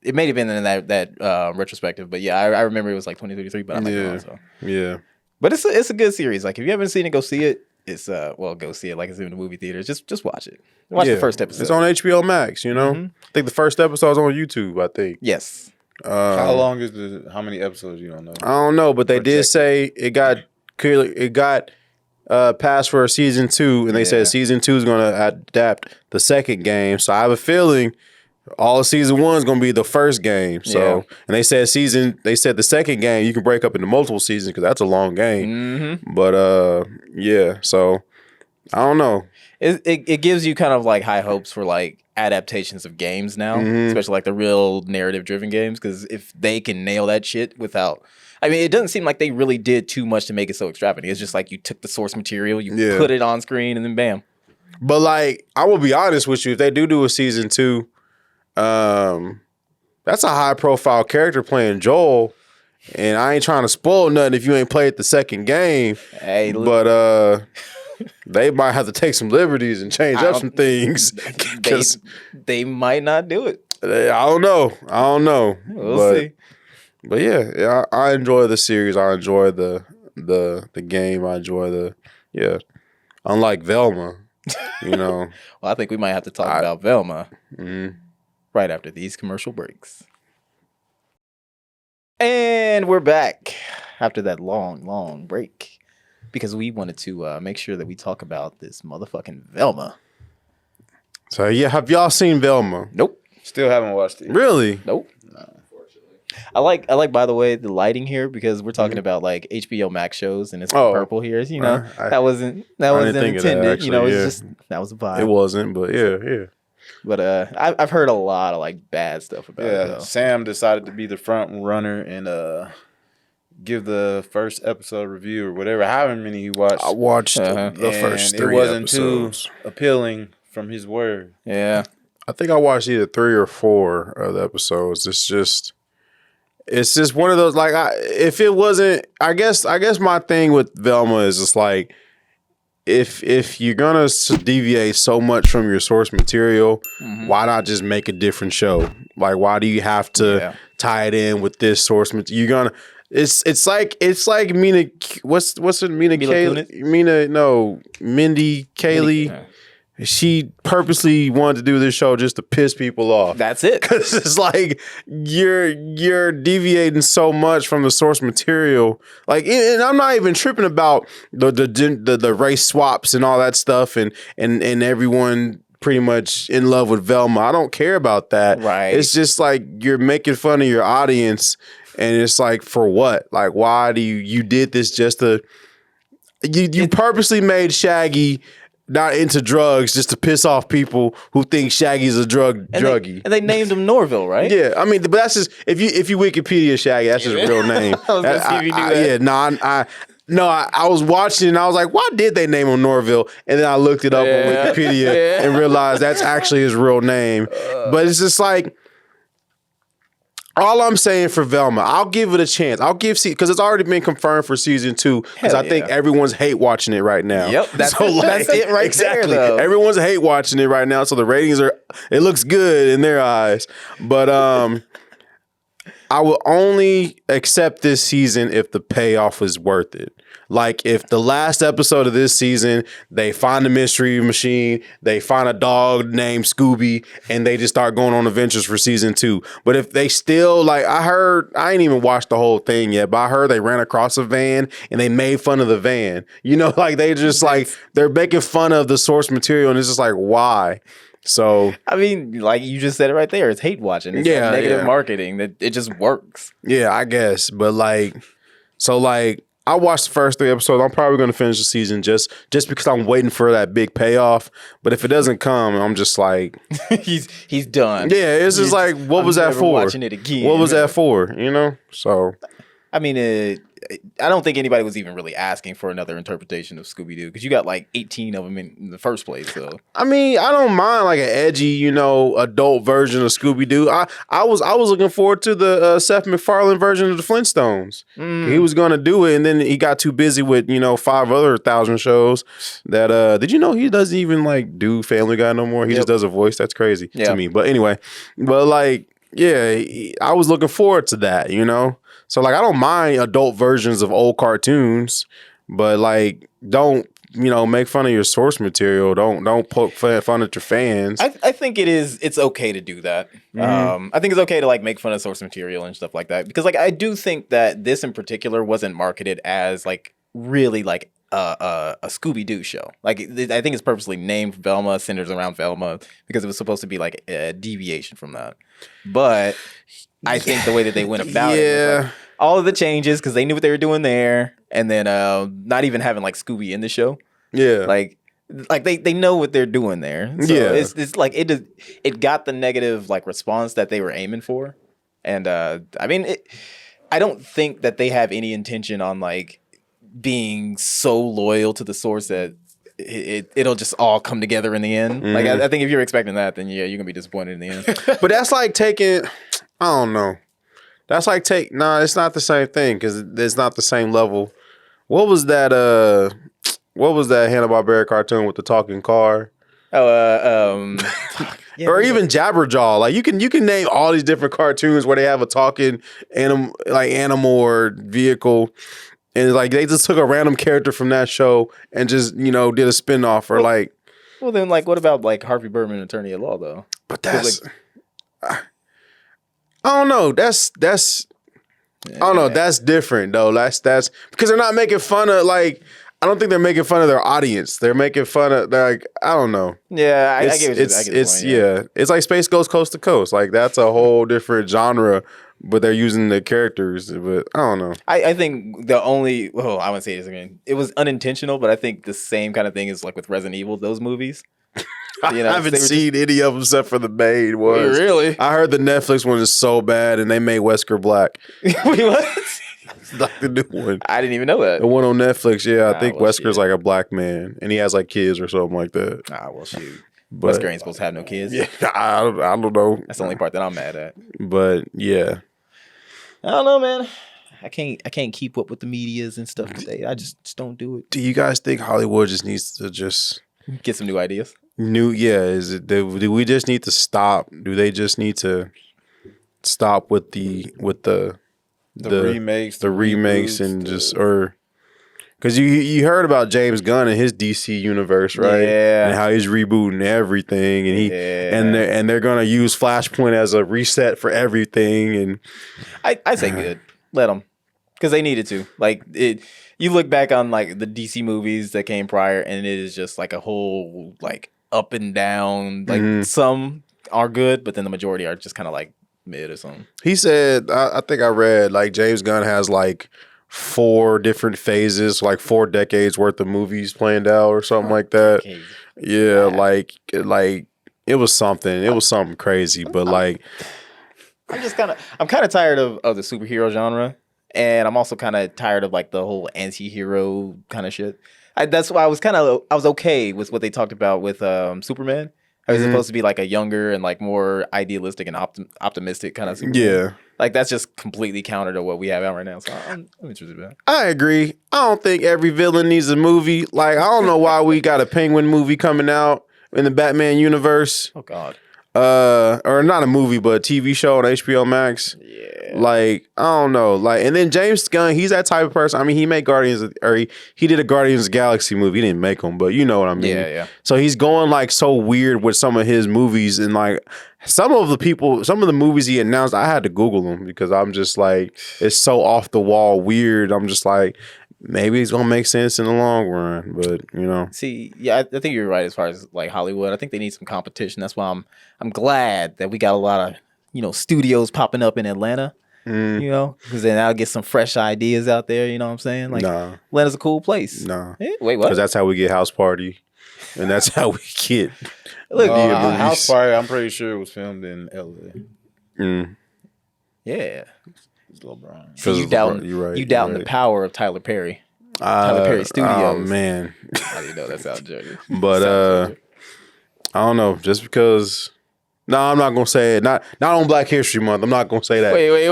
it may have been in that retrospective, but yeah, I remember it was like 2033. But I might be wrong. So. Yeah. But it's a good series. Like if you haven't seen it, go see it. It's go see it like it's in the movie theaters. Just watch it. Watch the first episode. It's on HBO Max. You know, I think the first episode's on YouTube. I think. Yes. How long is how many episodes? You don't know. I don't know, but they did say it got passed for a season 2, and they said season 2 is going to adapt the second game. So I have a feeling all of season 1 is going to be the first game. So and they said the second game you can break up into multiple seasons because that's a long game. But so I don't know. It gives you kind of like high hopes for like adaptations of games now, especially like the real narrative driven games, because if they can nail that shit without, I mean, it doesn't seem like they really did too much to make it so extravagant. It's just like you took the source material, you put it on screen, and then bam. But like, I will be honest with you, if they do a season 2, that's a high profile character playing Joel. And I ain't trying to spoil nothing if you ain't played the second game. Hey, but they might have to take some liberties and change up some things. They might not do it. I don't know. We'll see. But yeah, I enjoy the series. I enjoy the game. I enjoy unlike Velma, you know. Well, I think we might have to talk about Velma right after these commercial breaks. And we're back after that long break because we wanted to make sure that we talk about this motherfucking Velma. So yeah, have y'all seen Velma? Nope. Still haven't watched it. Really? Nope. No. I like by the way the lighting here because we're talking about like HBO Max shows and it's purple here. You know that wasn't intended. Actually, you know, it's just that was a vibe. It wasn't, but yeah. But I've heard a lot of like bad stuff about it. Yeah, Sam decided to be the front runner and give the first episode review or whatever. However many he watched. I watched the first 3 it wasn't episodes. Too appealing from his word. Yeah, I think I watched either 3 or 4 of the episodes. It's just one of those like if it wasn't. I guess my thing with Velma is just like. If you're gonna deviate so much from your source material, why not just make a different show? Like, why do you have to tie it in with this source material? You're gonna. It's like Mina. What's it? Mina Kaylee. Mindy Kaling. She purposely wanted to do this show just to piss people off. That's it. Because it's like you're deviating so much from the source material. Like, and I'm not even tripping about the race swaps and all that stuff, and everyone pretty much in love with Velma. I don't care about that. Right. It's just like you're making fun of your audience, and it's like for what? Like, why do you did this just to? You purposely made Shaggy not into drugs just to piss off people who think Shaggy's a druggie. And they named him Norville, right? Yeah, I mean, but that's just if you Wikipedia Shaggy, that's his real name. I was gonna see if you knew that. Yeah, I was watching and I was like, why did they name him Norville? And then I looked it up on Wikipedia and realized that's actually his real name. But it's just like. All I'm saying for Velma, I'll give it a chance. Because it's already been confirmed for season 2. Because I think everyone's hate watching it right now. Yep, that's it right exactly. there, though. Everyone's hate watching it right now. So the ratings it looks good in their eyes. But I will only accept this season if the payoff is worth it. Like if the last episode of this season, they find a mystery machine, they find a dog named Scooby, and they just start going on adventures for season 2. But if they still like, I ain't even watched the whole thing yet, but I heard they ran across a van and they made fun of the van. You know, like they just like they're making fun of the source material, and it's just like, why? So I mean, like you just said it right there. It's hate watching. It's like negative marketing. That it just works. Yeah, I guess. But like, so like, I watched the first 3 episodes. I'm probably going to finish the season just because I'm waiting for that big payoff. But if it doesn't come, I'm just like, he's done. Yeah, it's just like, what was that for? Watching it again. What was that for? You know? So, I mean, I don't think anybody was even really asking for another interpretation of Scooby-Doo because you got like 18 of them in the first place. So I mean, I don't mind like an edgy, you know, adult version of Scooby-Doo. I was looking forward to the Seth MacFarlane version of the Flintstones. He was going to do it, and then he got too busy with 5 other 1,000 shows. That did you know he doesn't even like do Family Guy no more? He just does a voice. That's crazy to me. But anyway, like yeah, I was looking forward to that. So like I don't mind adult versions of old cartoons, but like don't make fun of your source material. Don't poke fun at your fans. I think it's okay to do that. I think it's okay to like make fun of source material and stuff like that because like I do think that this in particular wasn't marketed as like really like a Scooby-Doo show. Like I think it's purposely named Velma, centers around Velma because it was supposed to be like a deviation from that. But I think the way that they went about it was like all of the changes because they knew what they were doing there, and then not even having like Scooby in the show. Yeah, like they know what they're doing there. So it's like it got the negative like response that they were aiming for, and I mean I don't think that they have any intention on like being so loyal to the source that it'll just all come together in the end. Like I think if you're expecting that, then you're gonna be disappointed in the end. But that's like taking, I don't know. That's like it's not the same thing because it's not the same level. What was that Hanna-Barbera cartoon with the talking car? Or even Jabberjaw. Like you can name all these different cartoons where they have a talking animal or vehicle. And like they just took a random character from that show and just, did a spinoff or like. Well, then like what about like Harvey Birdman, Attorney at Law though? But that's I don't know. That's I don't know. That's different though. That's because they're not making fun of like. I don't think they're making fun of their audience. They're making fun of like I don't know. Yeah, I get it. It's like Space Ghost Coast to Coast. Like that's a whole different genre, but they're using the characters. But I don't know. I think I wouldn't say this again. It was unintentional, but I think the same kind of thing is like with Resident Evil. Those movies. I haven't seen any of them except for the main ones. Really? I heard the Netflix one is so bad, and they made Wesker black. Wait, what? Like the new one. I didn't even know that. The one on Netflix, I think Wesker's like a black man, and he has like kids or something like that. Well, shoot. But Wesker ain't supposed to have no kids. Yeah, I don't know. That's the only part that I'm mad at. But yeah, I don't know, man. I can't keep up with the medias and stuff today. I just don't do it. Do you guys think Hollywood just needs to just get some new ideas? Do we just need to stop? Do they just need to stop with the remakes, and just because you heard about James Gunn and his DC universe, right? Yeah, and how he's rebooting everything, and they're gonna use Flashpoint as a reset for everything. And I say good, let them, because they needed to. Like it, you look back on like the DC movies that came prior, and it is just like a whole like up and down. Like some are good, but then the majority are just kind of like mid or something. He said, I think I read like James Gunn has like 4 different phases, like 4 decades worth of movies planned out or something like that. Decades. Yeah, like it was something. It was something crazy, but like I'm kind of tired of the superhero genre, and I'm also kind of tired of like the whole anti-hero kind of shit. That's why I was okay with what they talked about with Superman. It was supposed to be like a younger and like more idealistic and optimistic kind of Superman. Yeah. Like that's just completely counter to what we have out right now. So I'm interested in that. I agree. I don't think every villain needs a movie. Like I don't know why we got a Penguin movie coming out in the Batman universe. Oh God. or not a movie, but a TV show on HBO Max. Yeah. Like, I don't know. Like, and then James Gunn, he's that type of person. I mean, he made he did a Guardians of the Galaxy movie. He didn't make them, but you know what I mean. Yeah. So he's going like so weird with some of his movies, and like some of the movies he announced, I had to Google them because I'm just like, it's so off the wall weird. I'm just like, maybe it's gonna make sense in the long run, but you know. See, yeah, I think you're right as far as like Hollywood. I think they need some competition. That's why I'm glad that we got a lot of studios popping up in Atlanta. Because then I'll get some fresh ideas out there. You know what I'm saying? Like, Atlanta's a cool place. Wait, what? Because that's how we get House Party, and that's how we get. Look, House Party. I'm pretty sure it was filmed in LA. Yeah. LeBron. See, you doubting the power of Tyler Perry. Tyler Perry Studios. Oh man, how do you know that sounds dirty? But I don't know. Just because. No, I'm not gonna say it. Not on Black History Month. I'm not gonna say that. Wait.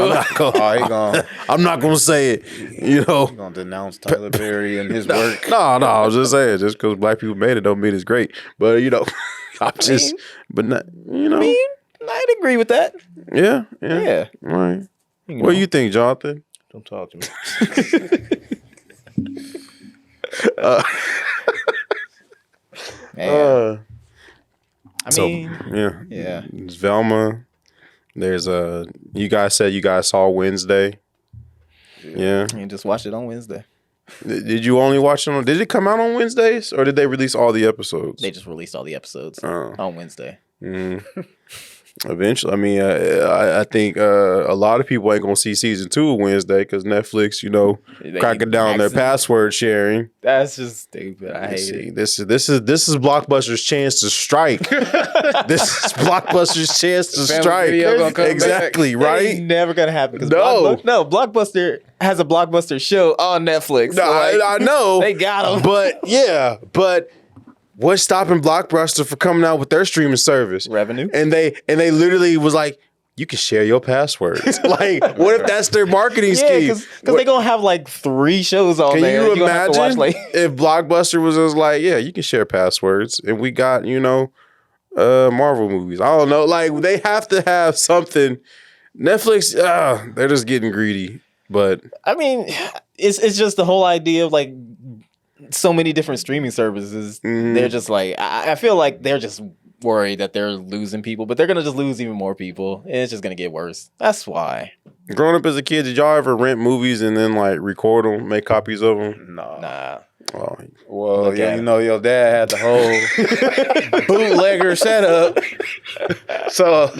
I'm not gonna say it. You know, he's gonna denounce Tyler Perry and his work. No. I was just saying, just because Black people made it, don't mean it's great. But I'd agree with that. Yeah. Yeah. All right. What do you think, Jonathan? Don't talk to me. Yeah. It's Velma. There's you guys said you guys saw Wednesday. Yeah. You just watched it on Wednesday. Did you only watch it on? Did it come out on Wednesdays or did they release all the episodes? They just released all the episodes on Wednesday. Eventually, I mean, I think a lot of people ain't gonna see season 2 of Wednesday because Netflix, cracking down on their password sharing. That's just stupid. I hate it. This is Blockbuster's chance to strike. This is Blockbuster's chance to strike. Exactly, right? It's never gonna happen. No, Blockbuster has a Blockbuster show on Netflix. No, I know they got them, but. What's stopping Blockbuster for coming out with their streaming service? Revenue. And they literally was like, you can share your passwords. Like, what if that's their marketing scheme? Because they're going to have like 3 shows on there. Can you imagine if Blockbuster was just like, yeah, you can share passwords. And we got, Marvel movies. I don't know. Like, they have to have something. Netflix, they're just getting greedy. But I mean, it's just the whole idea of like, so many different streaming services. They're just like, I feel like they're just worried that they're losing people, but they're gonna just lose even more people, and it's just gonna get worse. That's why. Growing up as a kid, did y'all ever rent movies and then like record them, make copies of them? Nah. Oh, well, your dad had the whole bootlegger setup. So,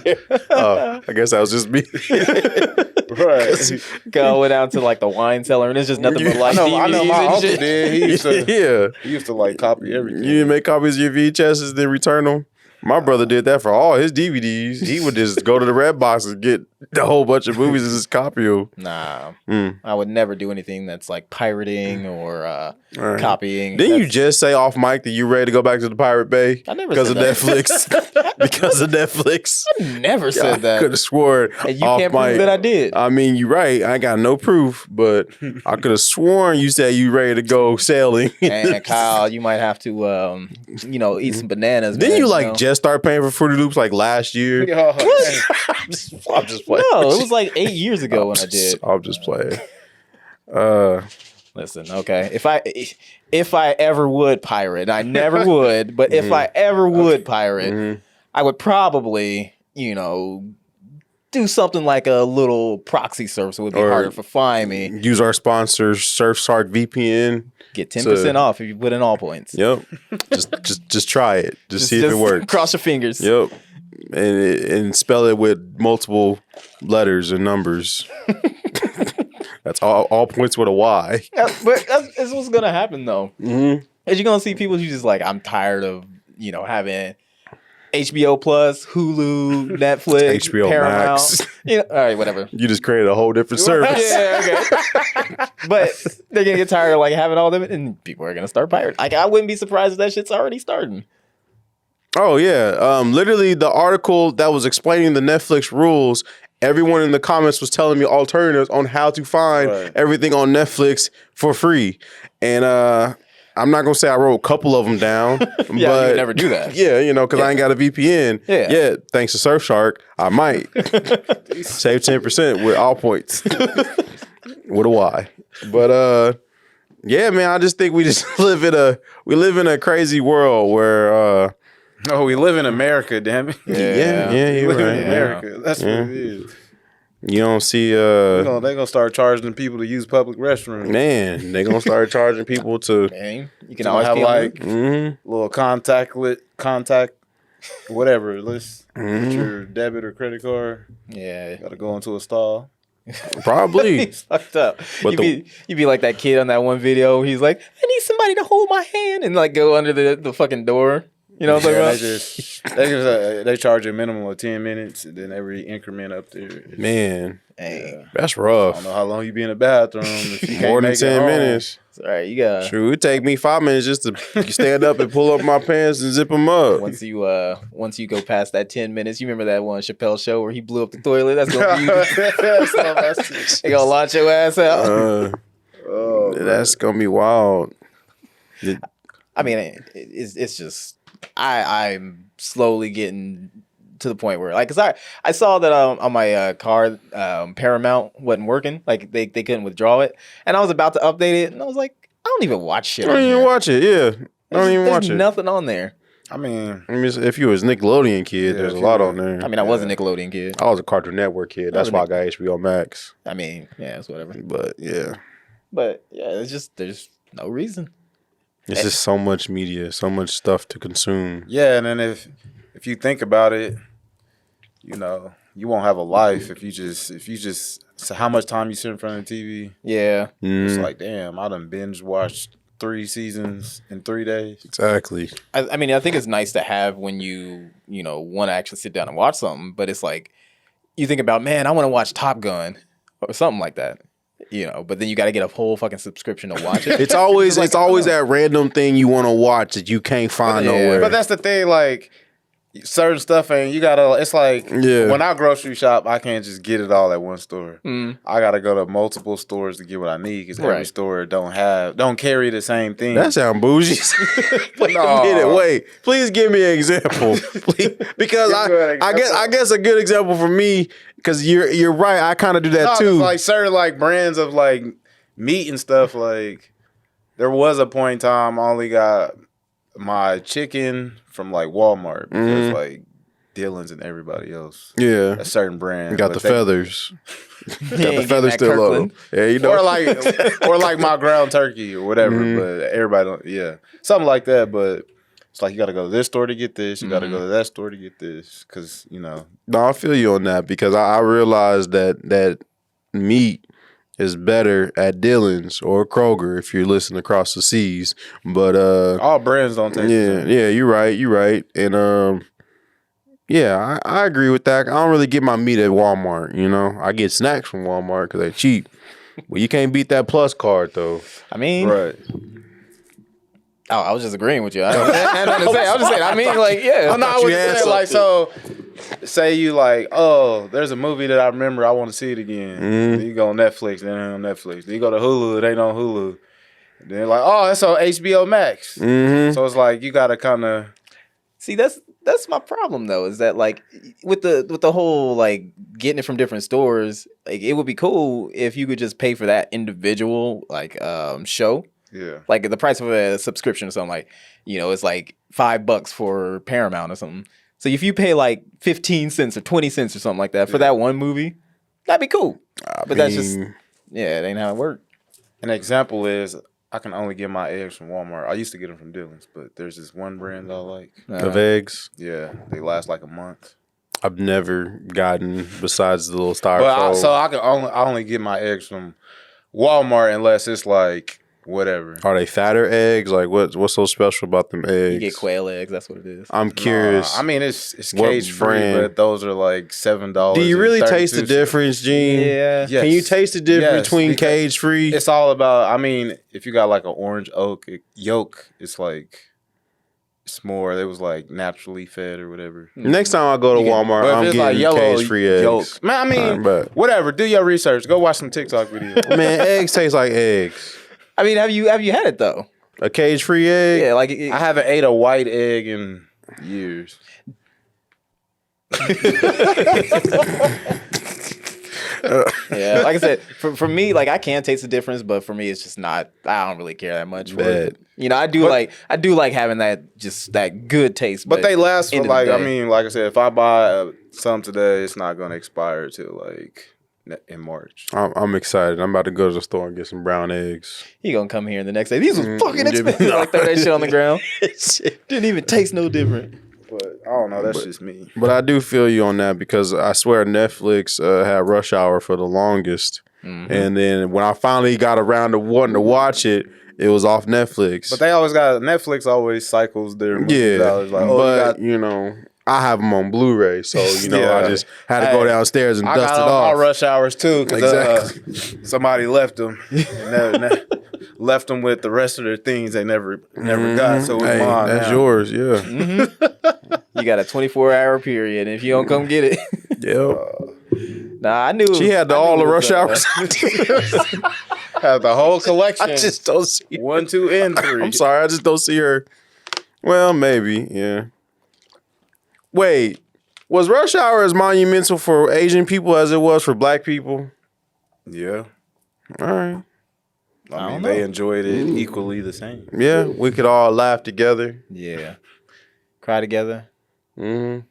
I guess that was just me. Right. Go down to like the wine cellar, and it's just nothing but like DVDs. I know my uncle did. He used to like copy everything. You didn't make copies of your VHSs, then return them? My brother did that for all his DVDs. He would just go to the red box and get a whole bunch of movies and just copy them. Nah. I would never do anything that's like pirating or copying. Didn't you just say off mic that you ready to go back to the Pirate Bay? I never because said of that. Netflix. Because of Netflix. I never said that. I could have sworn. And you can't prove that I did. I mean, you're right. I got no proof, but I could have sworn you said you ready to go sailing. And Kyle, you might have to, eat some bananas. Didn't you just start paying for Fruity Loops like last year? I'm just playing. No, it was like 8 years ago when I did. I'm just playing. Listen, okay. If I ever would pirate, I never would, but if I ever would pirate, I would probably, do something like a little proxy service. It would be harder for find me. Use our sponsor, Surfshark VPN. Get 10% off if you put in all points. Yep. just try it. Just see if it works. Cross your fingers. Yep. And spell it with multiple letters and numbers. That's all points with a Y. Yeah, but that's what's gonna happen though. Is you're gonna see people who just like, I'm tired of having HBO Plus, Hulu, Netflix, HBO Paramount. Max. All right, whatever. You just created a whole different service. Yeah, okay. But they're gonna get tired of like having all of them, and people are gonna start pirating. Like, I wouldn't be surprised if that shit's already starting. Oh yeah, literally the article that was explaining the Netflix rules. Everyone in the comments was telling me alternatives on how to find everything on Netflix for free, and I'm not gonna say I wrote a couple of them down. Yeah, but you would never do that. Yeah, because I ain't got a VPN. Yeah. Thanks to Surfshark, I might save 10% with all points with a Y. But yeah, man, I just think we just live in a crazy world where we live in America, damn it. yeah, We you're live right. in America. That's what it is. You don't see They're gonna start charging people to use public restrooms. man, they gonna start charging people to Man, you can Can always have pee on like them. little contact whatever. Let's get your debit or credit card. Yeah. Got to go into a stall. probably. He's fucked up. But You'd be like that kid on that one video. He's like, I need somebody to hold my hand and like go under the fucking door. You know what I'm talking about? They charge a minimum of 10 minutes, and then every increment up there. Man, Hey, that's I rough. don't know how long you be in the bathroom. If you can't More than make 10 it home. minutes. it's all right. You got True, it take me 5 minutes just to stand up and pull up my pants and zip them up. once you go past that 10 minutes. You remember that one Chappelle show where he blew up the toilet? That's gonna be you. They gonna launch your ass out. That's gonna be wild. I mean, it's just I'm slowly getting to the point where like, cause I saw that on my car Paramount wasn't working, like they couldn't withdraw it, and I was about to update it, and I was like, I don't even watch shit. I don't even watch it. Yeah, I don't even watch There's it. nothing on there. I mean, If you was a Nickelodeon kid, there's a lot on there. I mean, I was a Nickelodeon kid. I was a Cartoon Network kid. That's why I got HBO Max. I mean, yeah, it's whatever. But yeah, It's just there's no reason. it's just so much media, so much stuff to consume. yeah, and then if you think about it, you won't have a life if you just so how much time you sit in front of the TV. Yeah, It's like, damn, I done binge watched 3 seasons in 3 days. Exactly. I mean, I think it's nice to have when you want to actually sit down and watch something, but it's like you think about, man, I want to watch Top Gun or something like that. But then you got to get a whole fucking subscription to watch it. It's always that random thing you want to watch that you can't find nowhere. But that's the thing, like certain stuff, and you gotta. It's like when I grocery shop, I can't just get it all at one store. I gotta go to multiple stores to get what I need because every store don't carry the same thing. That sound bougie. Wait a minute. Wait. Please give me an example. Please. Because I guess a good example for me, because you're right. I kind of do that too. Like certain like brands of like meat and stuff. Like there was a point in time I only got my chicken from like Walmart because like Dillon's and everybody else. Yeah. A certain brand. You got the feathers. Got the feathers still Kirkland. low. Yeah, Or like my ground turkey or whatever. But everybody don't, something like that. But it's like you got to go to this store to get this. You got to go to that store to get this because No, I feel you on that because I realized that meat is better at Dillon's or Kroger if you're listening across the seas. But all brands don't taste the same. Yeah, you're right. And I agree with that. I don't really get my meat at Walmart, I get snacks from Walmart because they're cheap. Well, you can't beat that Plus card though. I mean, Right. Oh, I was just agreeing with you. I had nothing to say. I was just saying. I mean, like, yeah. Oh, no, I was saying, like, so say you like, oh, there's a movie that I remember, I want to see it again. Then you go on Netflix, then it ain't on Netflix. Then you go to Hulu, it ain't on Hulu. Then you're like, oh, it's on HBO Max. So it's like you gotta kind of See, that's my problem though. Is that like with the whole like getting it from different stores, like it would be cool if you could just pay for that individual like show. Yeah. Like the price of a subscription or something, like, it's like $5 for Paramount or something. So if you pay like 15 cents or 20 cents or something like that for that one movie, that'd be cool. But that's just, it ain't how it works. An example is I can only get my eggs from Walmart. I used to get them from Dillon's, but there's this one brand I like. Of eggs? Yeah. They last like a month. I've never gotten besides the little styrofoam. But I only get my eggs from Walmart unless it's like whatever. Are they fatter eggs? Like what's so special about them eggs? You get quail eggs, that's what it is. I'm curious. I mean, it's cage free, but those are like $7. Do you really taste the difference, Gene? Yeah. Yes. Can you taste the difference between cage free? It's all about. I mean, if you got like an orange yolk, it's like it's more. It was like naturally fed or whatever. Next time I go to Walmart, I'm getting cage free eggs. Yolk. Man, I mean, whatever. Do your research. Go watch some TikTok videos. Man, eggs taste like eggs. I mean, have you had it though? A cage-free egg? Yeah, like I haven't ate a white egg in years. yeah, like I said, for me, like I can taste the difference, but for me, it's just not. I don't really care that much for it. You know, I do like having that good taste. But they last for end of the like I day- mean, like I said, if I buy some today, it's not gonna expire till like in March. I'm excited. I'm about to go to the store and get some brown eggs. He gonna come here the next day. These was fucking expensive. Like throw that shit on the ground. Didn't even taste no different. But I don't know. That's just me. But I do feel you on that because I swear Netflix had Rush Hour for the longest. And then when I finally got around to wanting to watch it, it was off Netflix. But they always got Netflix always cycles their movies out. It's like, but you know, I have them on Blu-ray, so you know, I just had to go downstairs and I dust got it off. my rush hours too because somebody left them, left them with the rest of their things they never got. So it's mine. That's now. yours, yeah. You got a 24-hour period, and if you don't come get it, Nah, I knew She had all the rush hours. Had the whole collection. I just don't see her. 1, 2, and 3. I'm sorry, I just don't see her. Well, maybe, yeah. Wait, was Rush Hour as monumental for Asian people as it was for black people? Yeah, All right. I mean they enjoyed it equally the same. Yeah, we could all laugh together. Yeah, cry together, Mm-hmm.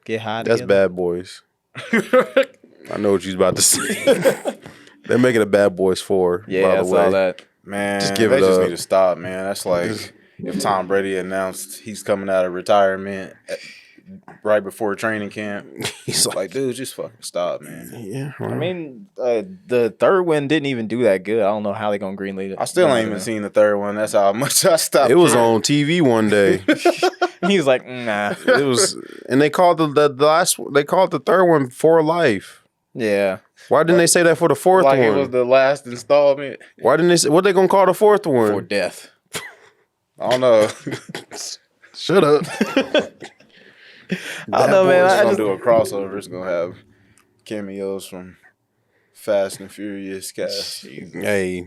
get high. That's together. Bad Boys. I know what you was about to say. They're making a Bad Boys 4. Yeah, by I the saw way. that. Man, Just give they it just up. need to stop, man. That's like if Tom Brady announced he's coming out of retirement right before training camp. He's Like, dude, just fucking stop, man. yeah. I mean, the third one didn't even do that good. I don't know how they gonna greenlight it. I still ain't even seen the third one. That's how much I stopped. It was caring. on TV one day. He was like, nah. It was, and they called the last. They called the third one For Life. Yeah. Why didn't they say that for the fourth Like one? it was the last installment. Why didn't they say what they gonna call the fourth one? For death. I don't know. Shut up. I don't know, man. It's I gonna just, do a crossover. It's gonna have cameos from Fast and Furious cast. Hey,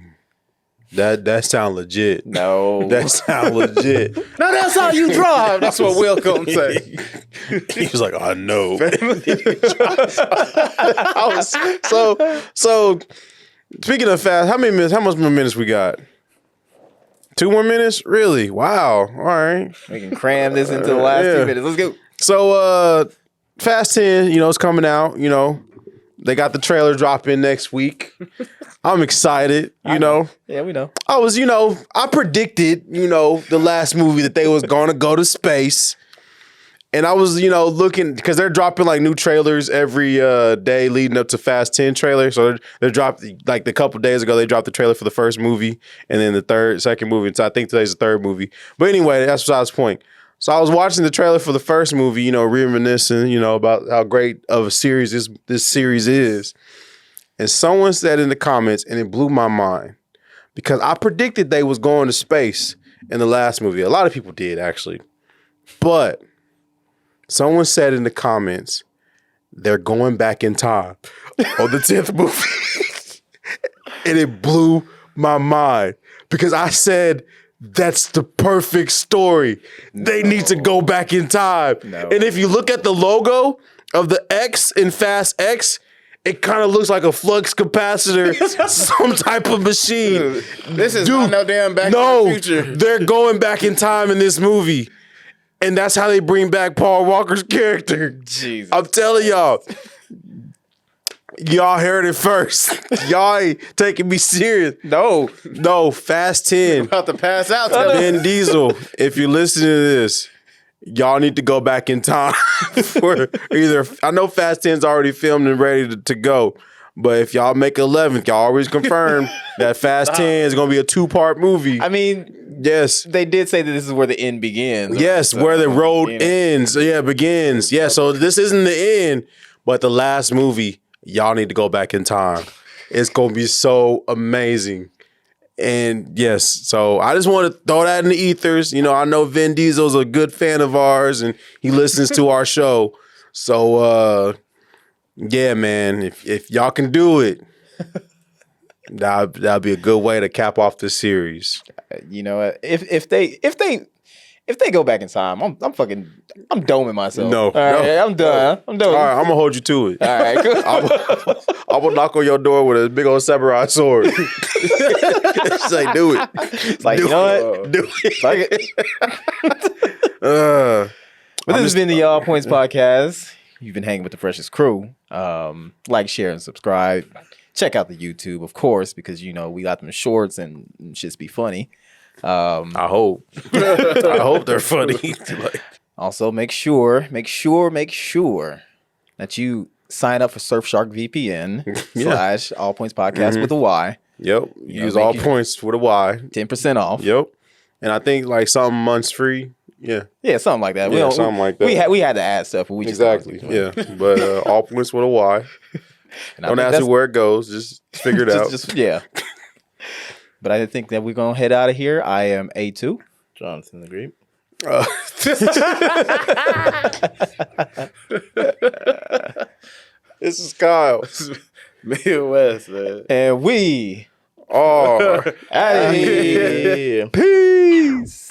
that sound legit. no. That sound legit. No, that's how you drive. That's what Will gonna say. He was like, I know. So speaking of fast, how much more minutes we got? 2 more minutes? Really? Wow. All right. We can cram this into the last 2 minutes. Let's go. So Fast 10, you know, it's coming out, you know. They got the trailer dropping next week. I'm excited, you know. Yeah, we know. I predicted, the last movie that they was going to go to space. And I was, looking, because they're dropping like new trailers every day leading up to Fast 10 trailer. So they're dropping, like a couple days ago, they dropped the trailer for the first movie and then the second movie. So I think today's the third movie. But anyway, that's besides the point. So I was watching the trailer for the first movie, reminiscing, about how great of a series this series is. And someone said in the comments, and it blew my mind, because I predicted they was going to space in the last movie. A lot of people did, actually. But someone said in the comments, they're going back in time on the 10th movie. And it blew my mind, because I said, that's the perfect story. They need to go back in time. No. And if you look at the logo of the X in Fast X, it kind of looks like a flux capacitor, some type of machine. This is not no damn Back to the Future. They're going back in time in this movie. And that's how they bring back Paul Walker's character. Jesus. I'm telling y'all. Y'all heard it first. Y'all ain't taking me serious. No, Fast 10. About to pass out. Vin Diesel, if you're listening to this, y'all need to go back in time for either. I know Fast 10's already filmed and ready to go, but if y'all make 11th, y'all always confirm that Fast 10 is going to be a 2-part movie. I mean, yes. they did say that this is where the end begins. Yes, So, where the road ends. Yeah, begins. Yeah, so this isn't the end, but the last movie, y'all need to go back in time. It's going to be so amazing. And yes, so I just want to throw that in the ethers. I know Vin Diesel's a good fan of ours and he listens to our show. So, yeah, man, if y'all can do it, That'd be a good way to cap off this series. You know, if they go back in time, I'm doming myself. No, all right, I'm done. I'm done. All right, I'm gonna hold you to it. All right, good. I'm gonna knock on your door with a big old samurai sword. It's like, do it. It's like, you know what? Do it. Like it. But this has been the All Points Podcast. You've been hanging with the freshest crew. Like, share, and subscribe. Check out the YouTube, of course, because you know we got them shorts and shits be funny. I hope. I hope they're funny. Also, make sure that you sign up for Surfshark VPN / All Points Podcast with a Y. Yep. Use All Points with a Y. 10% off. Yep. And I think like some months free. Yeah. Yeah, something like that. Yeah, something like that. We had to add stuff, but we just yeah. But All Points with a Y. Don't ask me where it goes. Just figure it out. Yeah. But I think that we're gonna head out of here. I am A2. Jonathan the Great. This is Kyle. Midwest, man. And we are out of here. Peace.